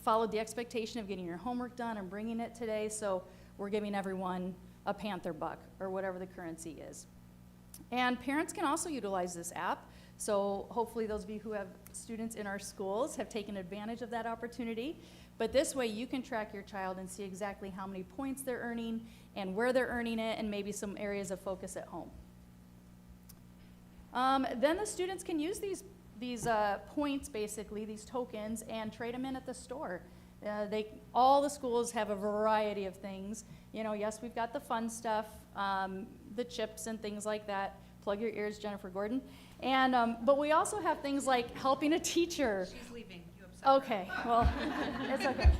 followed the expectation of getting your homework done and bringing it today, so we're giving everyone a Panther buck or whatever the currency is. And parents can also utilize this app. So hopefully those of you who have students in our schools have taken advantage of that opportunity. But this way you can track your child and see exactly how many points they're earning and where they're earning it, and maybe some areas of focus at home. Then the students can use these points, basically, these tokens, and trade them in at the store. All the schools have a variety of things. Yes, we've got the fun stuff, the chips and things like that. Plug your ears, Jennifer Gordon. And but we also have things like helping a teacher. She's leaving. You upset her. Okay, well, it's okay.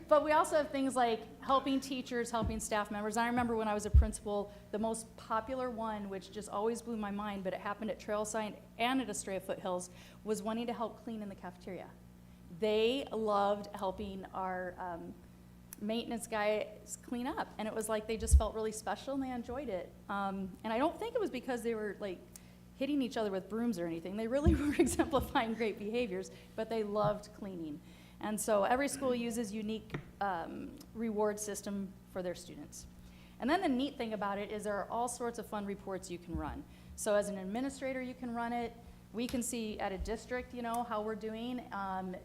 But we also have things like helping teachers, helping staff members. I remember when I was a principal, the most popular one, which just always blew my mind, but it happened at Trailside and at Estrella Foothills, was wanting to help clean in the cafeteria. They loved helping our maintenance guys clean up, and it was like they just felt really special and they enjoyed it. And I don't think it was because they were like hitting each other with brooms or anything. They really were exemplifying great behaviors, but they loved cleaning. And so every school uses unique reward system for their students. And then the neat thing about it is there are all sorts of fun reports you can run. So as an administrator, you can run it. We can see at a district, you know, how we're doing.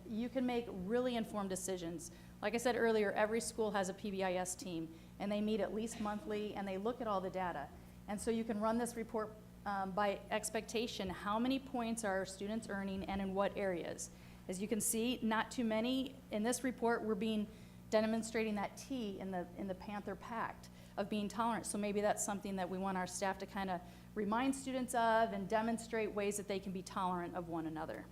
You can make really informed decisions. Like I said earlier, every school has a PBIS team, and they meet at least monthly, and they look at all the data. And so you can run this report by expectation. How many points are students earning and in what areas? As you can see, not too many. In this report, we're demonstrating that T in the Panther Pact of being tolerant. So maybe that's something that we want our staff to kind of remind students of and demonstrate ways that they can be tolerant of one another.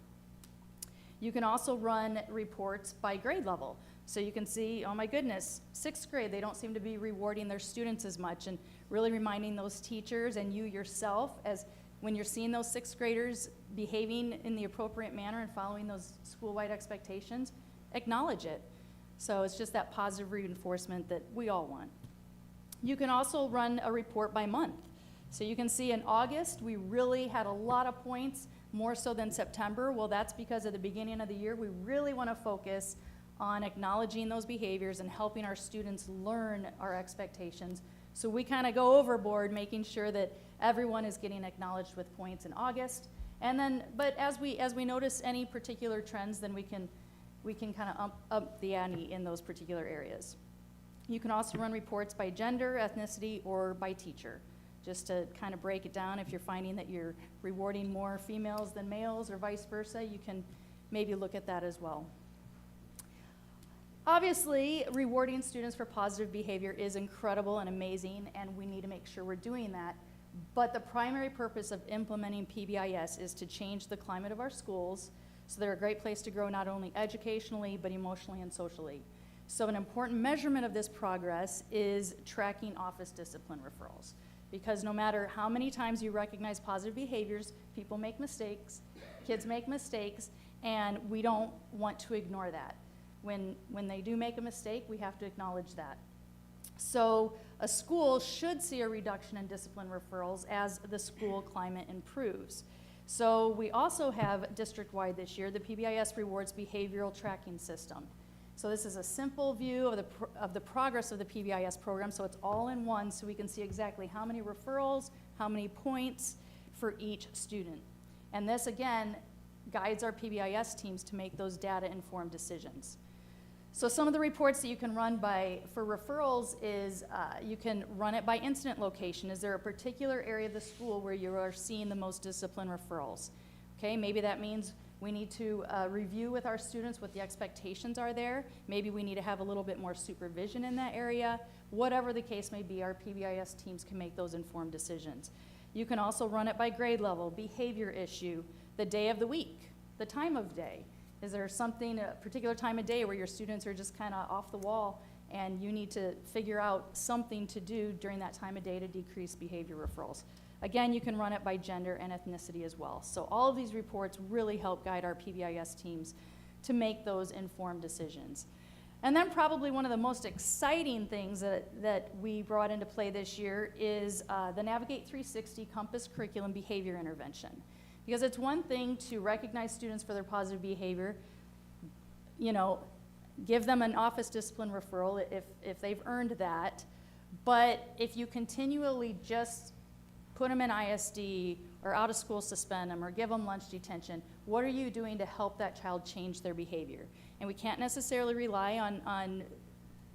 You can also run reports by grade level. So you can see, oh my goodness, 6th grade, they don't seem to be rewarding their students as much, and really reminding those teachers and you yourself, as when you're seeing those 6th graders behaving in the appropriate manner and following those school-wide expectations, acknowledge it. So it's just that positive reinforcement that we all want. You can also run a report by month. So you can see in August, we really had a lot of points, more so than September. Well, that's because at the beginning of the year, we really want to focus on acknowledging those behaviors and helping our students learn our expectations. So we kind of go overboard, making sure that everyone is getting acknowledged with points in August. And then, but as we notice any particular trends, then we can kind of up the ante in those particular areas. You can also run reports by gender, ethnicity, or by teacher, just to kind of break it down. If you're finding that you're rewarding more females than males or vice versa, you can maybe look at that as well. Obviously, rewarding students for positive behavior is incredible and amazing, and we need to make sure we're doing that. But the primary purpose of implementing PBIS is to change the climate of our schools so they're a great place to grow not only educationally, but emotionally and socially. So an important measurement of this progress is tracking office discipline referrals. Because no matter how many times you recognize positive behaviors, people make mistakes, kids make mistakes, and we don't want to ignore that. When they do make a mistake, we have to acknowledge that. So a school should see a reduction in discipline referrals as the school climate improves. So we also have district-wide this year, the PBIS Rewards Behavioral Tracking System. So this is a simple view of the progress of the PBIS program, so it's all in one, so we can see exactly how many referrals, how many points for each student. And this, again, guides our PBIS teams to make those data-informed decisions. So some of the reports that you can run for referrals is you can run it by incident location. Is there a particular area of the school where you are seeing the most discipline referrals? Okay, maybe that means we need to review with our students what the expectations are there. Maybe we need to have a little bit more supervision in that area. Whatever the case may be, our PBIS teams can make those informed decisions. You can also run it by grade level, behavior issue, the day of the week, the time of day. Is there something, a particular time of day where your students are just kind of off the wall and you need to figure out something to do during that time of day to decrease behavior referrals? Again, you can run it by gender and ethnicity as well. So all of these reports really help guide our PBIS teams to make those informed decisions. And then probably one of the most exciting things that we brought into play this year is the Navigate 360 Compass Curriculum Behavior Intervention. Because it's one thing to recognize students for their positive behavior, you know, give them an office discipline referral if they've earned that, but if you continually just put them in ISD or out of school suspend them or give them lunch detention, what are you doing to help that child change their behavior? And we can't necessarily rely on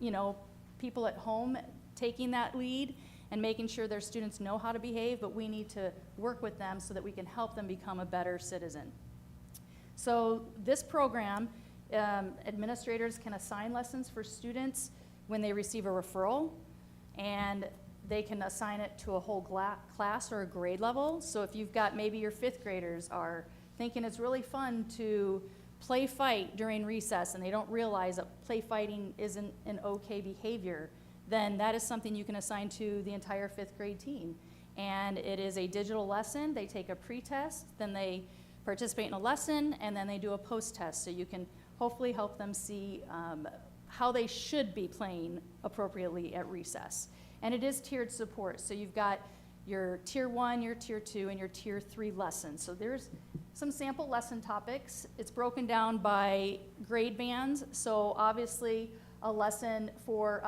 you know, people at home taking that lead and making sure their students know how to behave, but we need to work with them so that we can help them become a better citizen. So this program, administrators can assign lessons for students when they receive a referral, and they can assign it to a whole class or a grade level. So if you've got maybe your 5th graders are thinking it's really fun to play fight during recess and they don't realize that play fighting isn't an okay behavior, then that is something you can assign to the entire 5th grade team. And it is a digital lesson. They take a pre-test, then they participate in a lesson, and then they do a post-test. So you can hopefully help them see how they should be playing appropriately at recess. And it is tiered support. So you've got your Tier 1, your Tier 2, and your Tier 3 lessons. So there's some sample lesson topics. It's broken down by grade bands. So obviously, a lesson for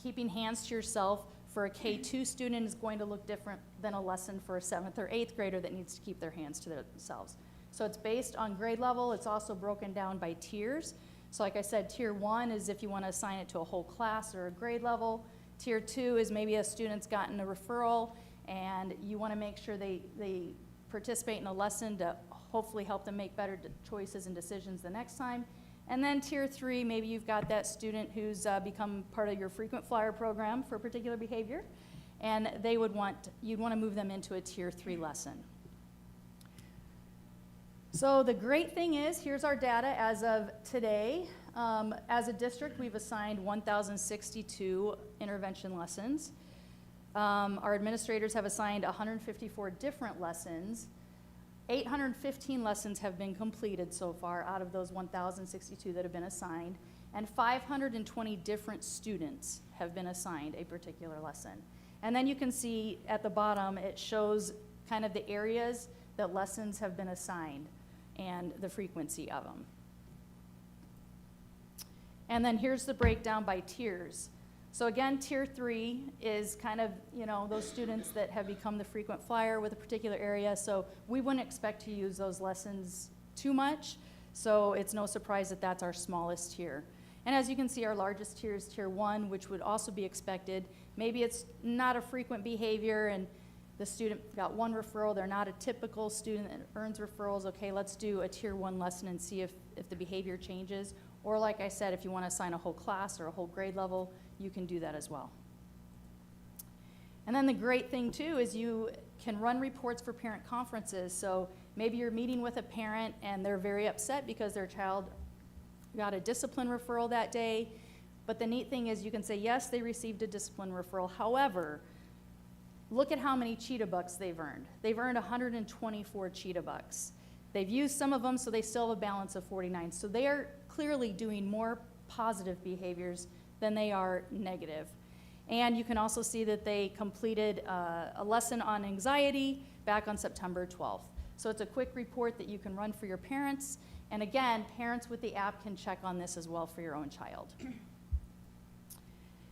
keeping hands to yourself for a K2 student is going to look different than a lesson for a 7th or 8th grader that needs to keep their hands to themselves. So it's based on grade level. It's also broken down by tiers. So like I said, tier 1 is if you want to assign it to a whole class or a grade level. Tier 2 is maybe a student's gotten a referral and you want to make sure they participate in a lesson to hopefully help them make better choices and decisions the next time. And then tier 3, maybe you've got that student who's become part of your frequent flyer program for a particular behavior, and you'd want to move them into a tier 3 lesson. So the great thing is, here's our data as of today. As a district, we've assigned 1,062 intervention lessons. Our administrators have assigned 154 different lessons. 815 lessons have been completed so far out of those 1,062 that have been assigned, and 520 different students have been assigned a particular lesson. And then you can see at the bottom, it shows kind of the areas that lessons have been assigned and the frequency of them. And then here's the breakdown by tiers. So again, tier 3 is kind of, those students that have become the frequent flyer with a particular area, so we wouldn't expect to use those lessons too much, so it's no surprise that that's our smallest tier. And as you can see, our largest tier is tier 1, which would also be expected. Maybe it's not a frequent behavior and the student got one referral, they're not a typical student that earns referrals. Okay, let's do a tier 1 lesson and see if the behavior changes. Or like I said, if you want to assign a whole class or a whole grade level, you can do that as well. And then the great thing too is you can run reports for parent conferences. So maybe you're meeting with a parent and they're very upset because their child got a discipline referral that day. But the neat thing is you can say, yes, they received a discipline referral. However, look at how many cheetah bucks they've earned. They've earned 124 cheetah bucks. They've used some of them, so they still have a balance of 49. So they are clearly doing more positive behaviors than they are negative. And you can also see that they completed a lesson on anxiety back on September 12th. So it's a quick report that you can run for your parents. And again, parents with the app can check on this as well for your own child.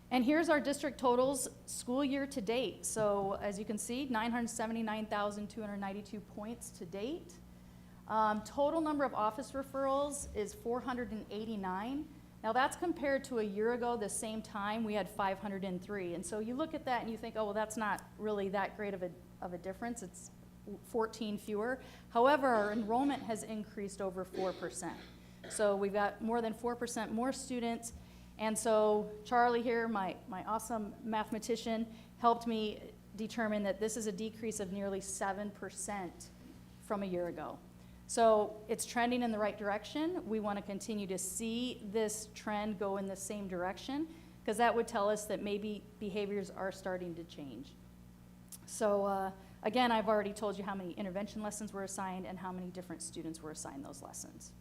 And here's our district totals school year to date. So as you can see, 979,292 points to date. Total number of office referrals is 489. Now that's compared to a year ago, the same time, we had 503. And so you look at that and you think, oh, well, that's not really that great of a difference. It's 14 fewer. However, our enrollment has increased over 4%. So we've got more than 4% more students. And so Charlie here, my awesome mathematician, helped me determine that this is a decrease of nearly 7% from a year ago. So it's trending in the right direction. We want to continue to see this trend go in the same direction because that would tell us that maybe behaviors are starting to change. So again, I've already told you how many intervention lessons were assigned and how many different students were assigned those lessons.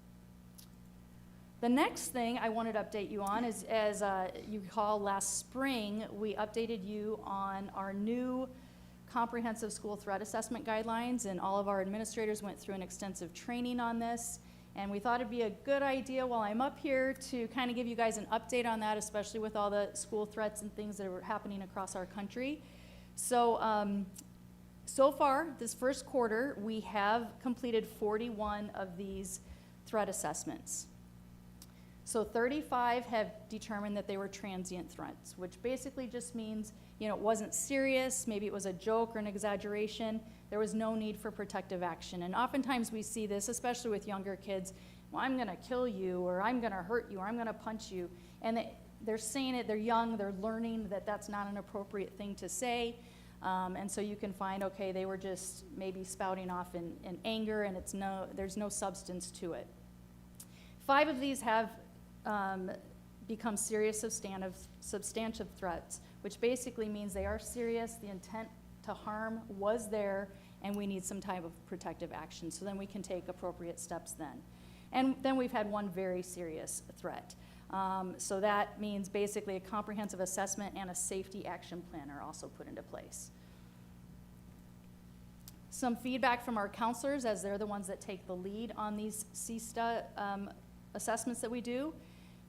The next thing I wanted to update you on is, as you recall, last spring, we updated you on our new comprehensive school threat assessment guidelines, and all of our administrators went through an extensive training on this. And we thought it'd be a good idea while I'm up here to kind of give you guys an update on that, especially with all the school threats and things that are happening across our country. So, so far, this first quarter, we have completed 41 of these threat assessments. So 35 have determined that they were transient threats, which basically just means, it wasn't serious, maybe it was a joke or an exaggeration, there was no need for protective action. And oftentimes we see this, especially with younger kids, well, I'm gonna kill you, or I'm gonna hurt you, or I'm gonna punch you. And they're saying it, they're young, they're learning that that's not an appropriate thing to say. And so you can find, okay, they were just maybe spouting off in anger and there's no substance to it. 5 of these have become serious substantive threats, which basically means they are serious, the intent to harm was there, and we need some type of protective action. So then we can take appropriate steps then. And then we've had 1 very serious threat. So that means basically a comprehensive assessment and a safety action plan are also put into place. Some feedback from our counselors, as they're the ones that take the lead on these CSTA assessments that we do.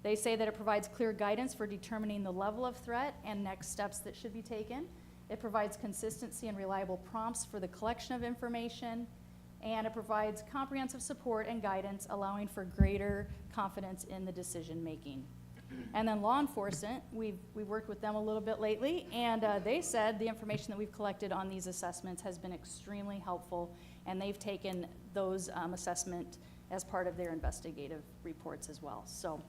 They say that it provides clear guidance for determining the level of threat and next steps that should be taken. It provides consistency and reliable prompts for the collection of information, and it provides comprehensive support and guidance, allowing for greater confidence in the decision making. And then law enforcement, we've worked with them a little bit lately, and they said the information that we've collected on these assessments has been extremely helpful, and they've taken those assessment as part of their investigative reports as well. So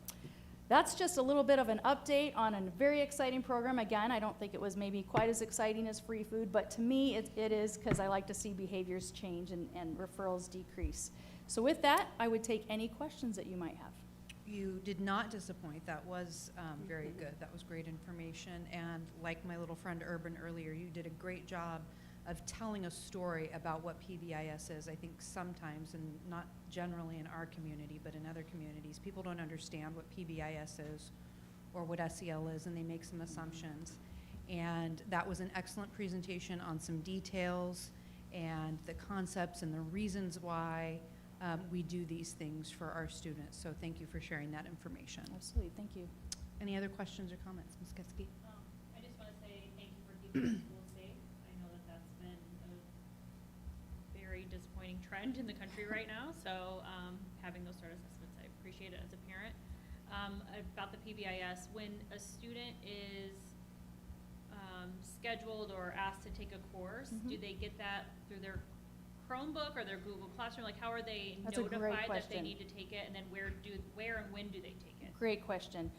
that's just a little bit of an update on a very exciting program. Again, I don't think it was maybe quite as exciting as free food, but to me it is, because I like to see behaviors change and referrals decrease. So with that, I would take any questions that you might have. You did not disappoint. That was very good. That was great information. And like my little friend Urban earlier, you did a great job of telling a story about what PBIS is. I think sometimes, and not generally in our community, but in other communities, people don't understand what PBIS is or what SEL is, and they make some assumptions. And that was an excellent presentation on some details and the concepts and the reasons why we do these things for our students. So thank you for sharing that information. Absolutely, thank you. Any other questions or comments, Ms. Ketsky? I just want to say thank you for keeping the schools safe. I know that that's been a very disappointing trend in the country right now, so having those sort of assessments, I appreciate it as a parent. About the PBIS, when a student is scheduled or asked to take a course, do they get that through their Chromebook or their Google Classroom? Like, how are they That's a great notified that they question. need to take it, and then where and when do they take it? Great question.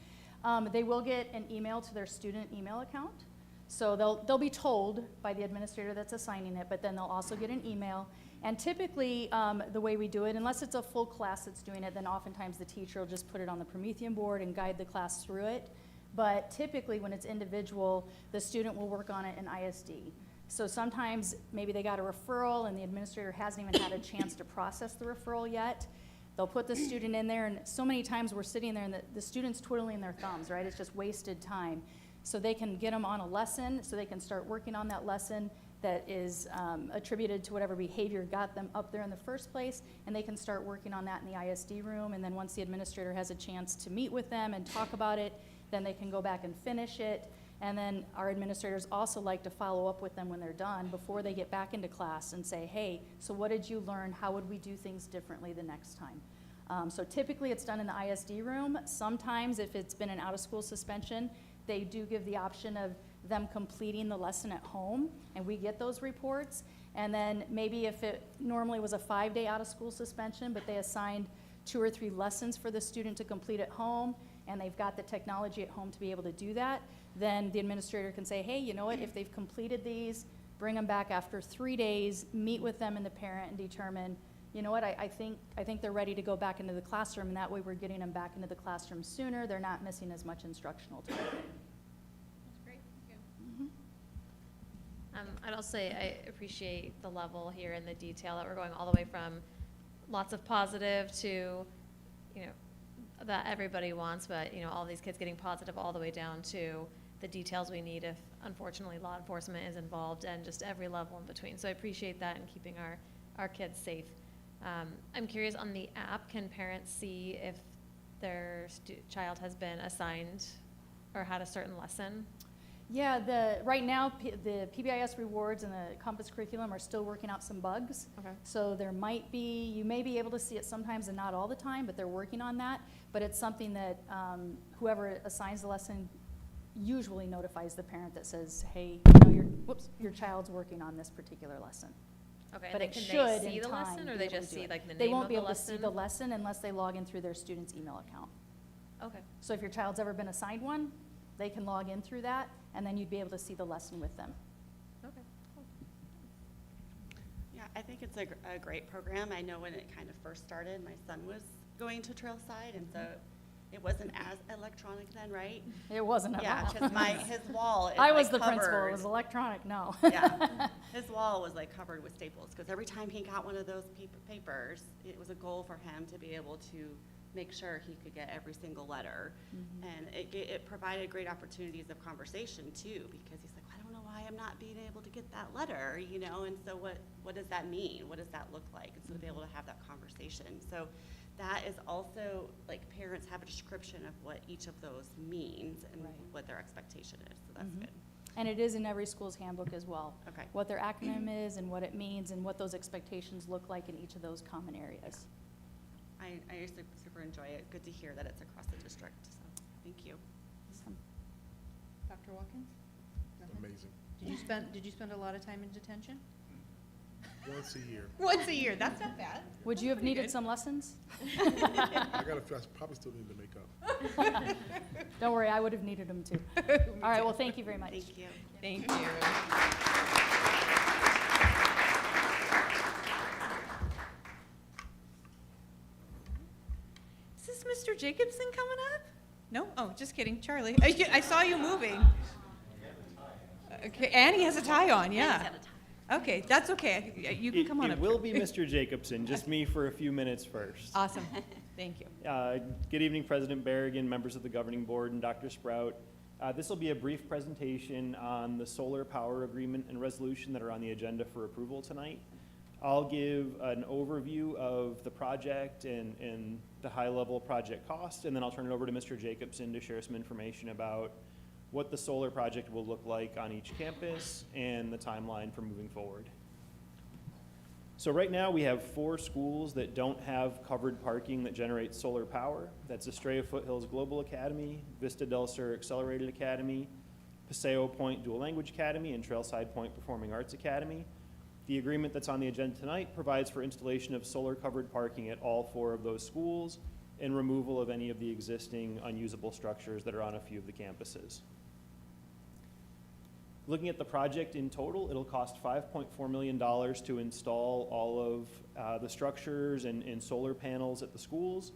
They will get an email to their student email account. So they'll be told by the administrator that's assigning it, but then they'll also get an email. And typically, the way we do it, unless it's a full class that's doing it, then oftentimes the teacher will just put it on the Promethean board and guide the class through it. But typically, when it's individual, the student will work on it in ISD. So sometimes maybe they got a referral and the administrator hasn't even had a chance to process the referral yet. They'll put the student in there, and so many times we're sitting there and the student's twiddling their thumbs, right? It's just wasted time. So they can get them on a lesson, so they can start working on that lesson that is attributed to whatever behavior got them up there in the first place, and they can start working on that in the ISD room. And then once the administrator has a chance to meet with them and talk about it, then they can go back and finish it. And then our administrators also like to follow up with them when they're done before they get back into class and say, hey, so what did you learn? How would we do things differently the next time? So typically it's done in the ISD room. Sometimes if it's been an out-of-school suspension, they do give the option of them completing the lesson at home, and we get those reports. And then maybe if it normally was a 5-day out-of-school suspension, but they assigned 2 or 3 lessons for the student to complete at home, and they've got the technology at home to be able to do that, then the administrator can say, hey, you know what, if they've completed these, bring them back after 3 days, meet with them and the parent and determine, you know what, I think they're ready to go back into the classroom, and that way we're getting them back into the classroom sooner. They're not missing as much instructional time. That's great, thank you. I'd also say I appreciate the level here and the detail that we're going all the way from lots of positive to, that everybody wants, but, all these kids getting positive all the way down to the details we need if, unfortunately, law enforcement is involved, and just every level in between. So I appreciate that and keeping our kids safe. I'm curious, on the app, can parents see if their child has been assigned or had a certain lesson? Yeah, right now, the PBIS rewards and the Compass curriculum are still working out some bugs. Okay. So you may be able to see it sometimes and not all the time, but they're working on that. But it's something that whoever assigns the lesson usually notifies the parent that says, hey, your child's working on this particular lesson. Okay, But and it then should can they see in the time lesson, or be they able to just do see it. like the They name won't of be the able to see lesson? the lesson unless they log in through their student's email account. Okay, So if your child's ever been assigned one, they can log in through that, and then you'd be able to see the lesson with them. okay, cool. Yeah, I think it's a great program. I know when it kind of first started, my son was going to Trailside, and so it wasn't as electronic then, right? It wasn't at Yeah, all. because his wall is I was like the principal, it covered. was electronic, no. Yeah, his wall was like covered with staples, because every time he got one of those papers, it was a goal for him to be able to make sure he could get every single letter. Mhm. And it provided great opportunities of conversation too, because he's like, I don't know why I'm not being able to get that letter, and so what does that mean? What does that look like? And so to be able to have that conversation. So that is also, like, parents have a description of what each of those means and Right. what their expectation is, so that's good. And it is in every school's handbook as well. Okay. What their acronym is and what it means and what those expectations look like in each of those common areas. I super enjoy it. Good to hear that it's across the district, so, thank you. Awesome. Dr. Watkins? Amazing. Did you spend a lot of time in detention? Once a year. Once a year, that's not bad. Would you have needed some lessons? I probably still need to make up. Don't worry, I would have needed them too. All right, well, thank you very much. Thank you. Thank you. Is this Mr. Jacobson coming up? No? Oh, just kidding. Charlie, I saw you moving. Okay, Annie has a tie on, yeah. Okay, that's okay. You can come on up. It will be Mr. Jacobson, just me for a few minutes first. Awesome. Thank you. Good evening, President Berrigan, members of the governing board, and Dr. Sprout. This will be a brief presentation on the solar power agreement and resolution that are on the agenda for approval tonight. I'll give an overview of the project and the high-level project cost, and then I'll turn it over to Mr. Jacobson to share some information about what the solar project will look like on each campus and the timeline for moving forward. So right now we have 4 schools that don't have covered parking that generates solar power. That's Estrella Foothills Global Academy, Vista del Sur Accelerated Academy, Paseo Point Dual Language Academy, and Trailside Point Performing Arts Academy. The agreement that's on the agenda tonight provides for installation of solar covered parking at all 4 of those schools and removal of any of the existing unusable structures that are on a few of the campuses. Looking at the project in total, it'll cost $5.4 million to install all of the structures and solar panels at the schools,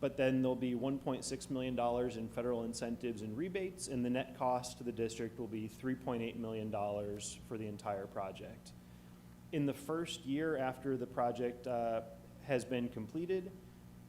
but then there'll be $1.6 million in federal incentives and rebates, and the net cost to the district will be $3.8 million for the entire project. In the first year after the project has been completed,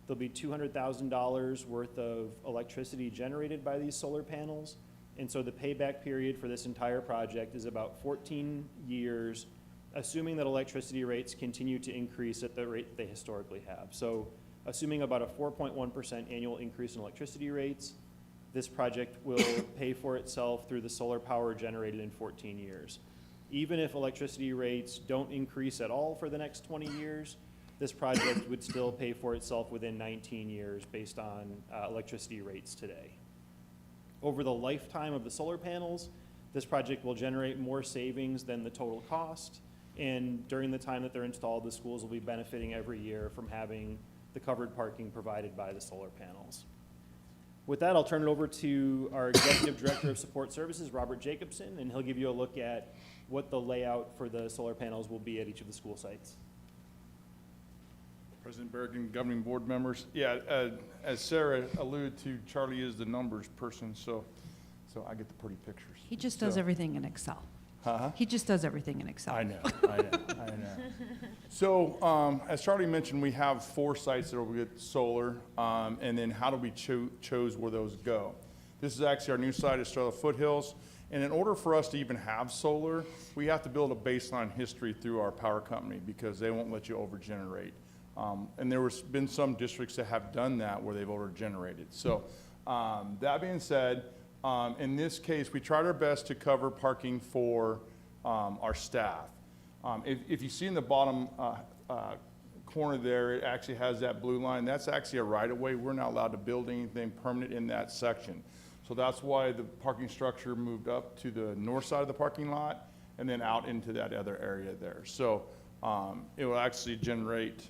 there'll be $200,000 worth of electricity generated by these solar panels. And so the payback period for this entire project is about 14 years, assuming that electricity rates continue to increase at the rate they historically have. So assuming about a 4.1% annual increase in electricity rates, this project will pay for itself through the solar power generated in 14 years. Even if electricity rates don't increase at all for the next 20 years, this project would still pay for itself within 19 years based on electricity rates today. Over the lifetime of the solar panels, this project will generate more savings than the total cost, and during the time that they're installed, the schools will be benefiting every year from having the covered parking provided by the solar panels. With that, I'll turn it over to our Executive Director of Support Services, Robert Jacobson, and he'll give you a look at what the layout for the solar panels will be at each of the school sites. President Berrigan, governing board members. Yeah, as Sarah alluded to, Charlie is the numbers person, so I get the pretty pictures. He just does everything in Excel. Huh? He just does everything in Excel. I know. So, as Charlie mentioned, we have 4 sites that will get solar, and then how do we chose where those go? This is actually our new site, Estrella Foothills, and in order for us to even have solar, we have to build a baseline history through our power company because they won't let you overgenerate. And there has been some districts that have done that where they've overgenerated. So that being said, in this case, we tried our best to cover parking for our staff. If you see in the bottom corner there, it actually has that blue line. That's actually a right-of-way. We're not allowed to build anything permanent in that section. So that's why the parking structure moved up to the north side of the parking lot and then out into that other area there. So it will actually generate,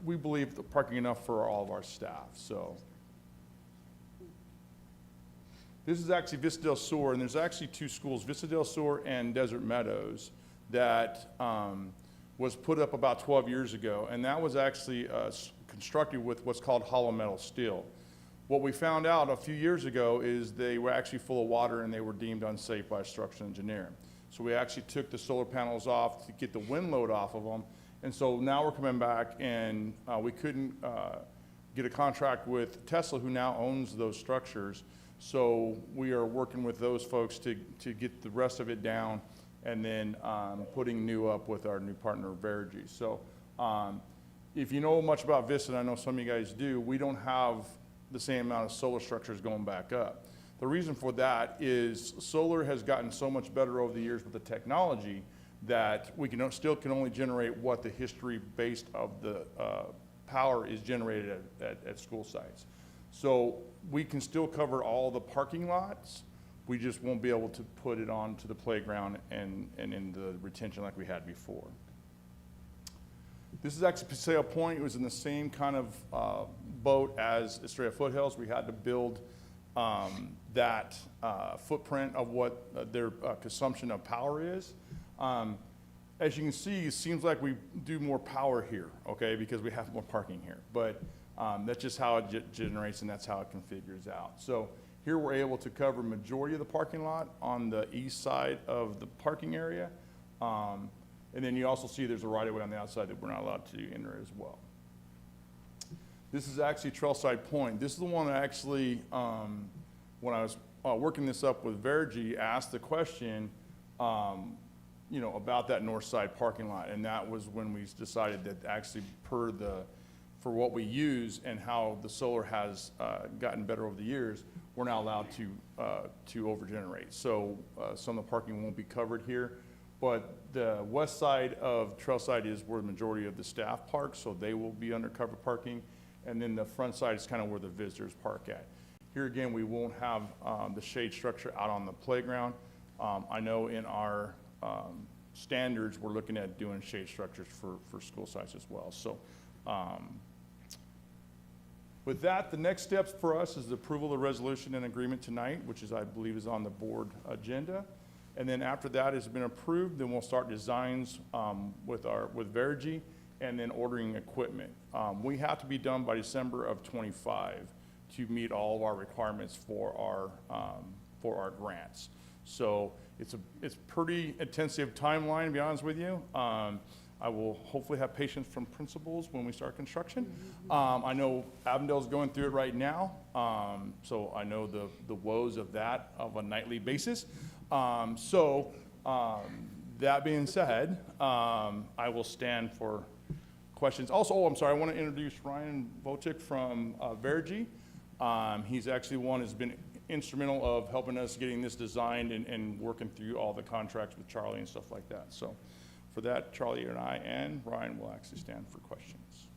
we believe, the parking enough for all of our staff. So this is actually Vista del Sur, and there's actually 2 schools, Vista del Sur and Desert Meadows, that was put up about 12 years ago, and that was actually constructed with what's called hollow metal steel. What we found out a few years ago is they were actually full of water and they were deemed unsafe by a structural engineer. So we actually took the solar panels off to get the wind load off of them. And so now we're coming back and we couldn't get a contract with Tesla, who now owns those structures. So we are working with those folks to get the rest of it down and then putting new up with our new partner, Verigy. So if you know much about Vista, and I know some of you guys do, we don't have the same amount of solar structures going back up. The reason for that is solar has gotten so much better over the years with the technology that we still can only generate what the history based of the power is generated at school sites. So we can still cover all the parking lots. We just won't be able to put it onto the playground and in the retention like we had before. This is actually Paseo Point. It was in the same kind of boat as Estrella Foothills. We had to build that footprint of what their consumption of power is. As you can see, it seems like we do more power here, okay, because we have more parking here. But that's just how it generates, and that's how it configures out. So here we're able to cover majority of the parking lot on the east side of the parking area. And then you also see there's a right-of-way on the outside that we're not allowed to enter as well. This is actually Trailside Point. This is the one that actually, when I was working this up with Vergy, asked the question, you know, about that north side parking lot. And that was when we decided that actually for what we use and how the solar has gotten better over the years, we're now allowed to overgenerate. So some of the parking won't be covered here. But the west side of Trailside is where the majority of the staff park, so they will be undercover parking. And then the front side is kind of where the visitors park at. Here again, we won't have the shade structure out on the playground. I know in our standards, we're looking at doing shade structures for school sites as well. So with that, the next steps for us is the approval of the resolution and agreement tonight, which is, I believe, is on the board agenda. And then after that has been approved, then we'll start designs with Vergy and then ordering equipment. We have to be done by December of 25 to meet all of our requirements for our grants. So it's pretty intensive timeline, to be honest with you. I will hopefully have patience from principals when we start construction. I know Avondale's going through it right now, so I know the woes of that of a nightly basis. That being said, I will stand for questions. Also, I'm sorry, I want to introduce Ryan Vochik from Vergy. He's actually one who's been instrumental of helping us getting this designed and working through all the contracts with Charlie and stuff like that. So for that, Charlie and I and Ryan will actually stand for questions.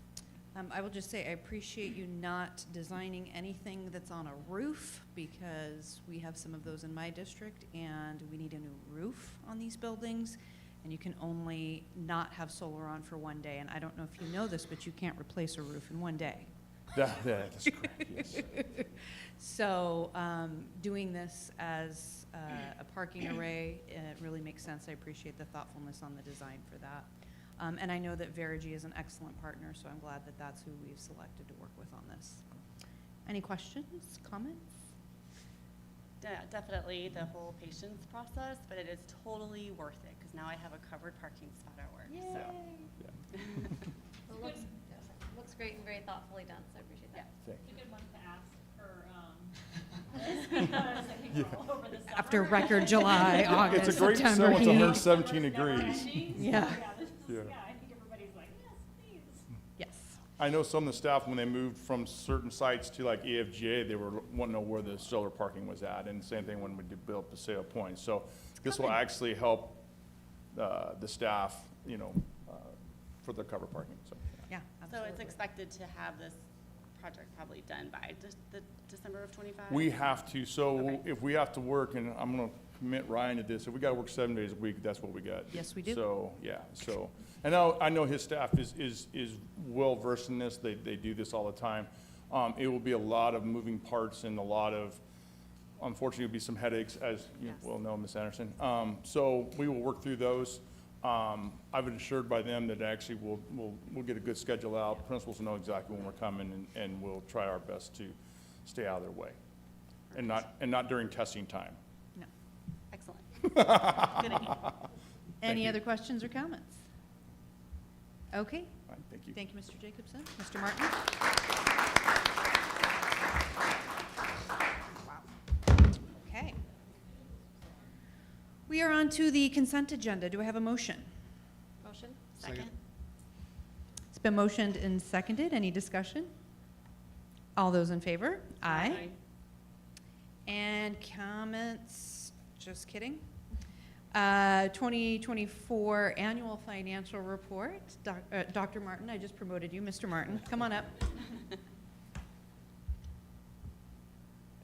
I will just say I appreciate you not designing anything that's on a roof, because we have some of those in my district and we need a new roof on these buildings, and you can only not have solar on for one day. And I don't know if you know this, but you can't replace a roof in one day. That's correct, yes. So doing this as a parking array, it really makes sense. I appreciate the thoughtfulness on the design for that. And I know that Vergy is an excellent partner, so I'm glad that that's who we've selected to work with on this. Any questions, comments? Definitely the whole patience process, but it is totally worth it because now I have a covered parking spot at work. Yay. So. Well, looks great and very thoughtfully done, so I appreciate that. It's a good one to ask for this, because I think we're all over the summer. After record July, August, It's a great September summer, it's heat. 117 degrees. Yeah. Yeah, I think everybody's like, yes, please. Yes. I know some of the staff, when they moved from certain sites to like EFGA, they were wanting to know where the solar parking was at, and same thing when we did build Paseo Point. So this will actually help the staff, you know, for the cover parking. So. Yeah, So absolutely. it's expected to have this project probably done by the December of 25? We have to, so Okay. if we have to work, and I'm gonna commit Ryan to this, if we gotta work 7 days a week, that's what we got. Yes, we do. So, yeah, so, and I know his staff is well versed in this, they do this all the time. It will be a lot of moving parts and a lot of, unfortunately, it'll be some headaches, as you Yes. well know, Ms. Anderson. So we will work through those. I've been assured by them that actually we'll get a good schedule out. Principals will know exactly when we're coming, and we'll try our best to stay out of their way. And not during testing time. No. Excellent. Good idea. Any you. other questions or comments? Okay. All right, thank you. Thank you, Mr. Jacobson. Mr. Martin? Wow. Okay. We are on to the consent agenda. Do I have a motion? Motion? Second? It's been motioned and seconded. Any discussion? All those in favor? Aye. And comments? Just kidding. 2024 annual financial report. Dr. Martin, I just promoted you. Mr. Martin, come on up.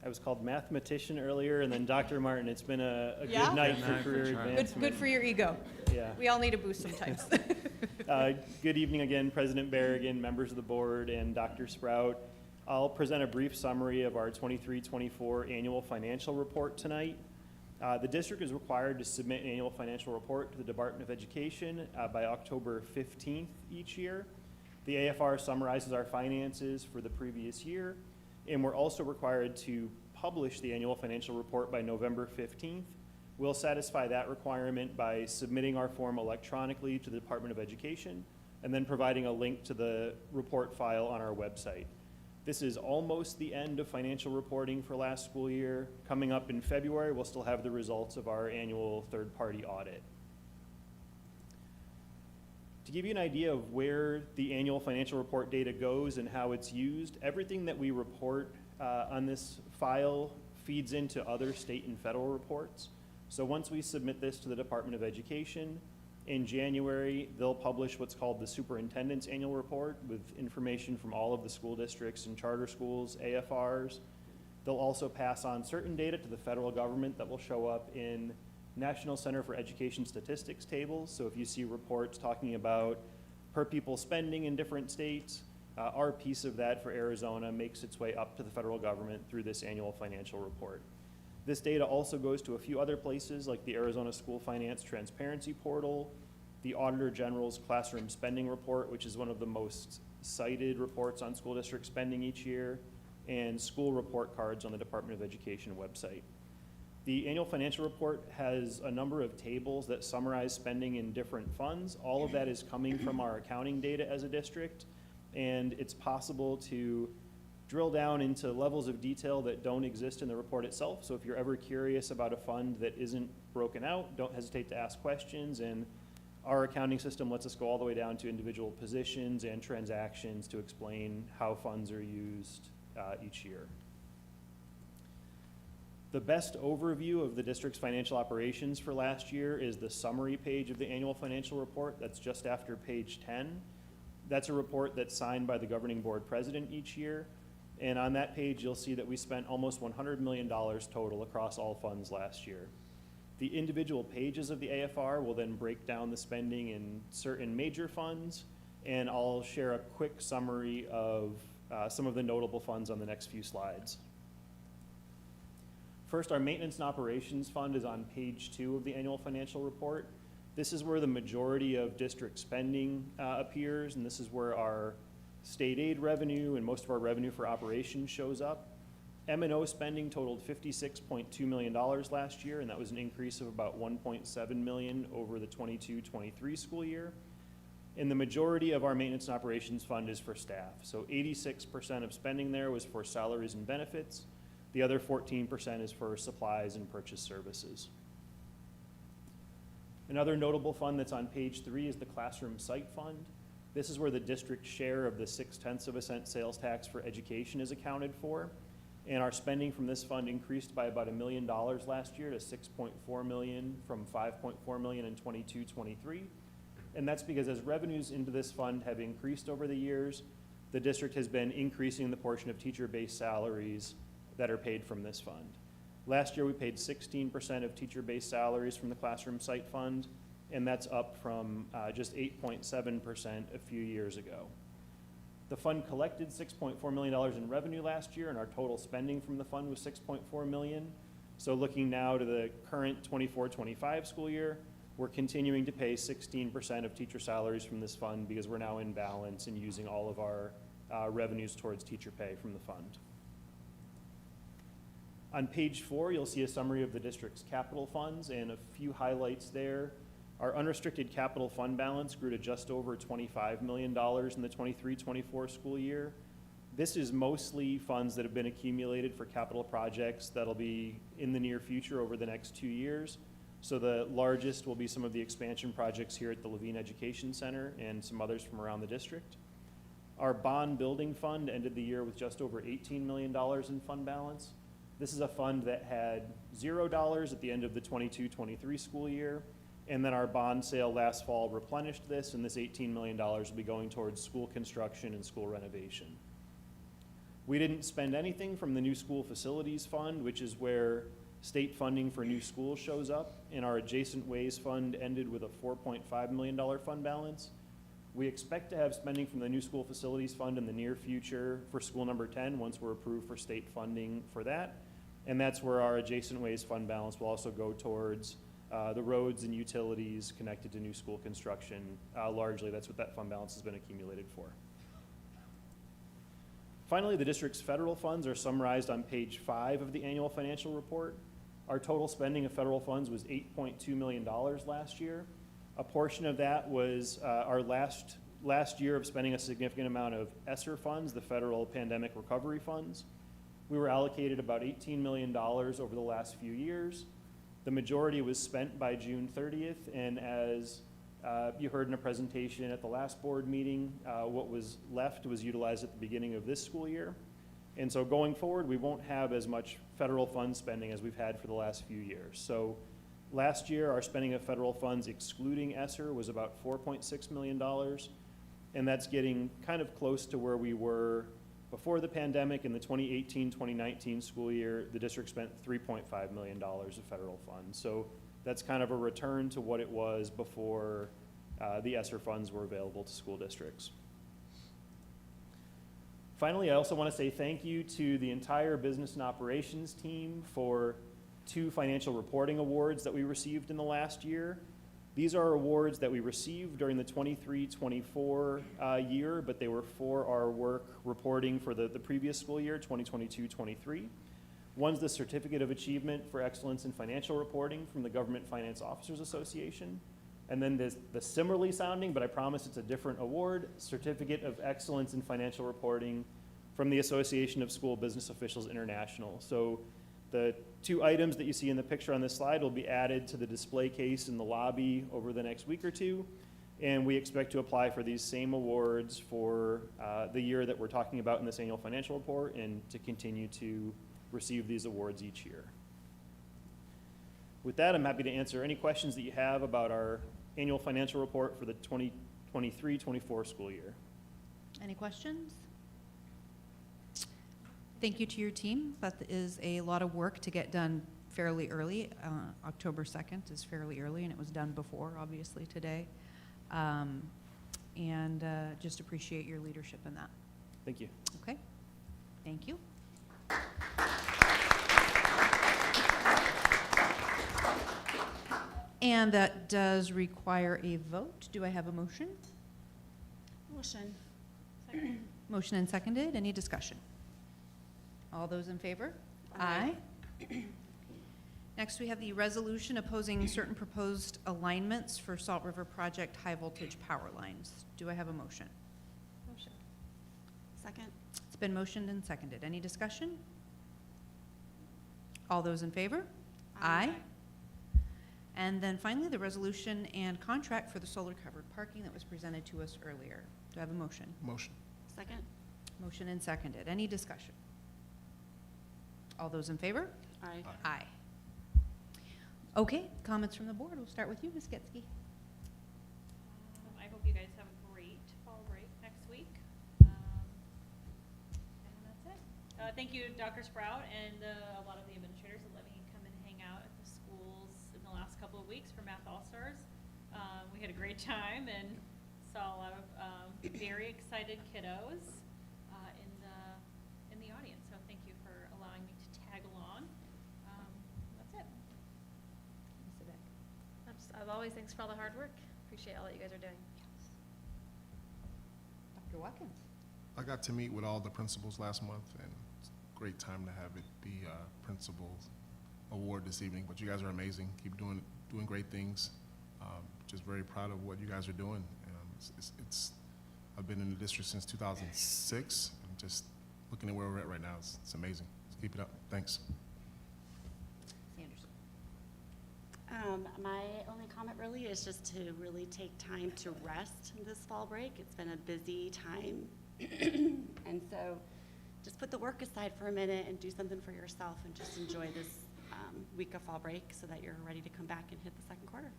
I was called mathematician earlier, and then Dr. Martin. It's been a Yeah? good night Good for night for career trying. advancement. Good for your ego. Yeah. We all need a boost sometimes. Good evening again, President Berrigan, members of the board, and Dr. Sprout. I'll present a brief summary of our 23-24 annual financial report tonight. The district is required to submit an annual financial report to the Department of Education by October 15th each year. The AFR summarizes our finances for the previous year, and we're also required to publish the annual financial report by November 15th. We'll satisfy that requirement by submitting our form electronically to the Department of Education and then providing a link to the report file on our website. This is almost the end of financial reporting for last school year. Coming up in February, we'll still have the results of our annual third-party audit. To give you an idea of where the annual financial report data goes and how it's used, everything that we report on this file feeds into other state and federal reports. So once we submit this to the Department of Education, in January, they'll publish what's called the Superintendent's Annual Report with information from all of the school districts and charter schools, AFRs. They'll also pass on certain data to the federal government that will show up in National Center for Education Statistics tables. So if you see reports talking about per pupil spending in different states, our piece of that for Arizona makes its way up to the federal government through this annual financial report. This data also goes to a few other places like the Arizona School Finance Transparency Portal, the Auditor General's Classroom Spending Report, which is one of the most cited reports on school district spending each year, and school report cards on the Department of Education website. The annual financial report has a number of tables that summarize spending in different funds. All of that is coming from our accounting data as a district, and it's possible to drill down into levels of detail that don't exist in the report itself. So if you're ever curious about a fund that isn't broken out, don't hesitate to ask questions, and our accounting system lets us go all the way down to individual positions and transactions to explain how funds are used each year. The best overview of the district's financial operations for last year is the summary page of the annual financial report. That's just after page 10. That's a report that's signed by the governing board president each year. And on that page, you'll see that we spent almost $100 million total across all funds last year. The individual pages of the AFR will then break down the spending in certain major funds, and I'll share a quick summary of some of the notable funds on the next few slides. First, our maintenance and operations fund is on page 2 of the annual financial report. This is where the majority of district spending appears, and this is where our state aid revenue and most of our revenue for operations shows up. M&O spending totaled $56.2 million last year, and that was an increase of about $1.7 million over the 22-23 school year. And the majority of our maintenance and operations fund is for staff. So 86% of spending there was for salaries and benefits. The other 14% is for supplies and purchase services. Another notable fund that's on page 3 is the Classroom Site Fund. This is where the district share of the 0.6 cent sales tax for education is accounted for. And our spending from this fund increased by about $1 million last year to $6.4 million from $5.4 million in 22-23. And that's because as revenues into this fund have increased over the years, the district has been increasing the portion of teacher-based salaries that are paid from this fund. Last year, we paid 16% of teacher-based salaries from the Classroom Site Fund, and that's up from just 8.7% a few years ago. The fund collected $6.4 million in revenue last year, and our total spending from the fund was $6.4 million. So looking now to the current 24-25 school year, we're continuing to pay 16% of teacher salaries from this fund because we're now in balance and using all of our revenues towards teacher pay from the fund. On page 4, you'll see a summary of the district's capital funds and a few highlights there. Our unrestricted capital fund balance grew to just over $25 million in the 23-24 school year. This is mostly funds that have been accumulated for capital projects that'll be in the near future over the next 2 years. So the largest will be some of the expansion projects here at the Levine Education Center and some others from around the district. Our bond building fund ended the year with just over $18 million in fund balance. This is a fund that had $0 at the end of the 22-23 school year. And then our bond sale last fall replenished this, and this $18 million will be going towards school construction and school renovation. We didn't spend anything from the new school facilities fund, which is where state funding for new schools shows up, and our adjacent ways fund ended with a $4.5 million fund balance. We expect to have spending from the new school facilities fund in the near future for school number 10 once we're approved for state funding for that. And that's where our adjacent ways fund balance will also go towards the roads and utilities connected to new school construction. Largely, that's what that fund balance has been accumulated for. Finally, the district's federal funds are summarized on page 5 of the annual financial report. Our total spending of federal funds was $8.2 million last year. A portion of that was our last year of spending a significant amount of ESSER funds, the federal pandemic recovery funds. We were allocated about $18 million over the last few years. The majority was spent by June 30th, and as you heard in a presentation at the last board meeting, what was left was utilized at the beginning of this school year. And so going forward, we won't have as much federal fund spending as we've had for the last few years. So last year, our spending of federal funds excluding ESSER was about $4.6 million, and that's getting kind of close to where we were before the pandemic. In the 2018-2019 school year, the district spent $3.5 million of federal funds. So that's kind of a return to what it was before the ESSER funds were available to school districts. Finally, I also want to say thank you to the entire business and operations team for 2 financial reporting awards that we received in the last year. These are awards that we received during the 23-24 year, but they were for our work reporting for the previous school year, 2022-23. One's the Certificate of Achievement for Excellence in Financial Reporting from the Government Finance Officers Association. And then there's the similarly sounding, but I promise it's a different award, Certificate of Excellence in Financial Reporting from the Association of School Business Officials International. So the 2 items that you see in the picture on this slide will be added to the display case in the lobby over the next week or 2. And we expect to apply for these same awards for the year that we're talking about in this annual financial report, and to continue to receive these awards each year. With that, I'm happy to answer any questions that you have about our annual financial report for the 2023-24 school year. Any questions? Thank you to your team. That is a lot of work to get done fairly early. October 2nd is fairly early, and it was done before, obviously, today. Just appreciate your leadership in that. Thank you. Okay, thank you. And that does require a vote. Do I have a motion? Motion. Motion and seconded. Any discussion? All those in favor? Aye. Next, we have the resolution opposing certain proposed alignments for Salt River Project high voltage power lines. Do I have a motion? Motion. Second. It's been motioned and seconded. Any discussion? All those in favor? Aye. And then finally, the resolution and contract for the solar covered parking that was presented to us earlier. Do I have a motion? Motion. Second. Motion and seconded. Any discussion? All those in favor? Aye. Aye. Okay, comments from the board. We'll start with you, Ms. Getzke. I hope you guys have a great fall break next week. And that's it. Thank you, Dr. Sprout, and a lot of the administrators that let me come and hang out at the schools in the last couple of weeks for Math All-Stars. We had a great time and saw a lot of very excited kiddos in the audience. So thank you for allowing me to tag along. That's it. As always, thanks for all the hard work. Appreciate all that you guys are doing. Dr. Watkins. I got to meet with all the principals last month, and it's a great time to have it be principals award this evening. But you guys are amazing. Keep doing great things. Just very proud of what you guys are doing. I've been in the district since 2006, and just looking at where we're at right now, it's amazing. So keep it up. Thanks. My only comment really is just to really take time to rest this fall break. It's been a busy time And so just put the work aside for a minute and do something for yourself and just enjoy this week of fall break so that you're ready to come back and hit the second quarter.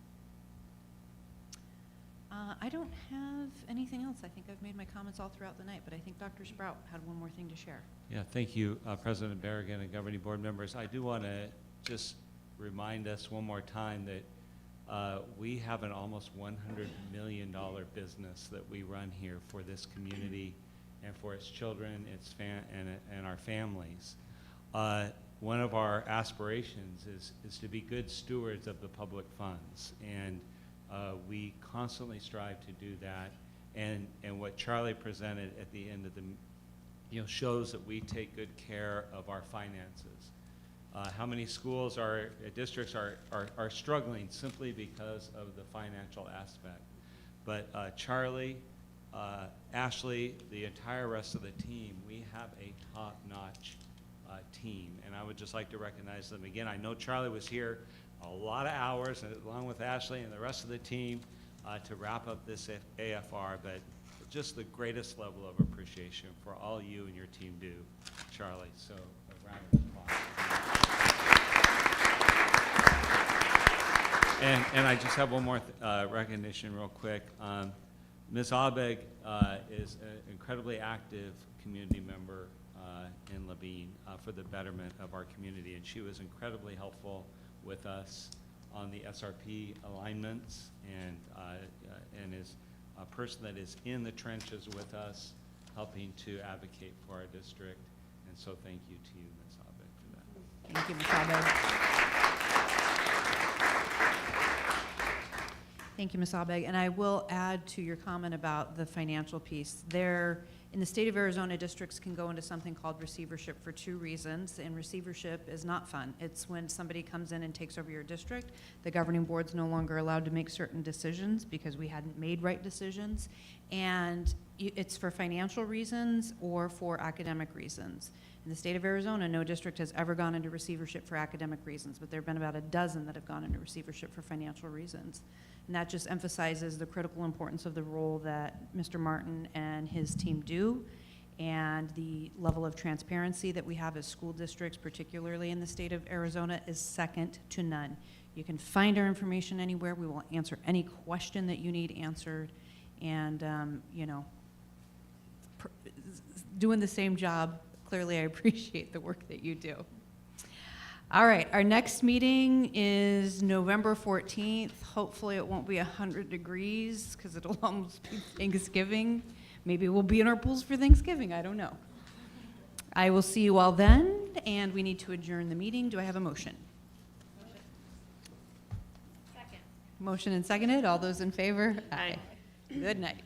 I don't have anything else. I think I've made my comments all throughout the night, but I think Dr. Sprout had one more thing to share. Yeah, thank you, President Berrigan and governing board members. I do want to just remind us one more time that we have an almost $100 million business that we run here for this community and for its children, and our families. One of our aspirations is to be good stewards of the public funds, and we constantly strive to do that. And what Charlie presented at the end of the shows that we take good care of our finances. How many schools or districts are struggling simply because of the financial aspect. But Charlie, Ashley, the entire rest of the team, we have a top-notch team, and I would just like to recognize them again. I know Charlie was here a lot of hours, along with Ashley and the rest of the team, to wrap up this AFR, but just the greatest level of appreciation for all you and your team do, Charlie. So a round of applause. And I just have one more recognition real quick. Ms. Abeg is an incredibly active community member in Levine for the betterment of our community, and she was incredibly helpful with us on the SRP alignments, and is a person that is in the trenches with us, helping to advocate for our district. And so thank you to you, Ms. Abeg, for that. Thank you, Ms. Abeg. Thank you, Ms. Abeg. And I will add to your comment about the financial piece. In the state of Arizona, districts can go into something called receivership for 2 reasons, and receivership is not fun. It's when somebody comes in and takes over your district. The governing board's no longer allowed to make certain decisions because we hadn't made right decisions, and it's for financial reasons or for academic reasons. In the state of Arizona, no district has ever gone into receivership for academic reasons, but there have been about a dozen that have gone into receivership for financial reasons. And that just emphasizes the critical importance of the role that Mr. Martin and his team do, and the level of transparency that we have as school districts, particularly in the state of Arizona, is second to none. You can find our information anywhere. We will answer any question that you need answered, and doing the same job. Clearly, I appreciate the work that you do. All right, our next meeting is November 14th. Hopefully it won't be 100 degrees because it'll almost be Thanksgiving. Maybe we'll be in our pools for Thanksgiving, I don't know. I will see you all then, and we need to adjourn the meeting. Do I have a motion? Second. Motion and seconded. All those in favor? Aye. Good night.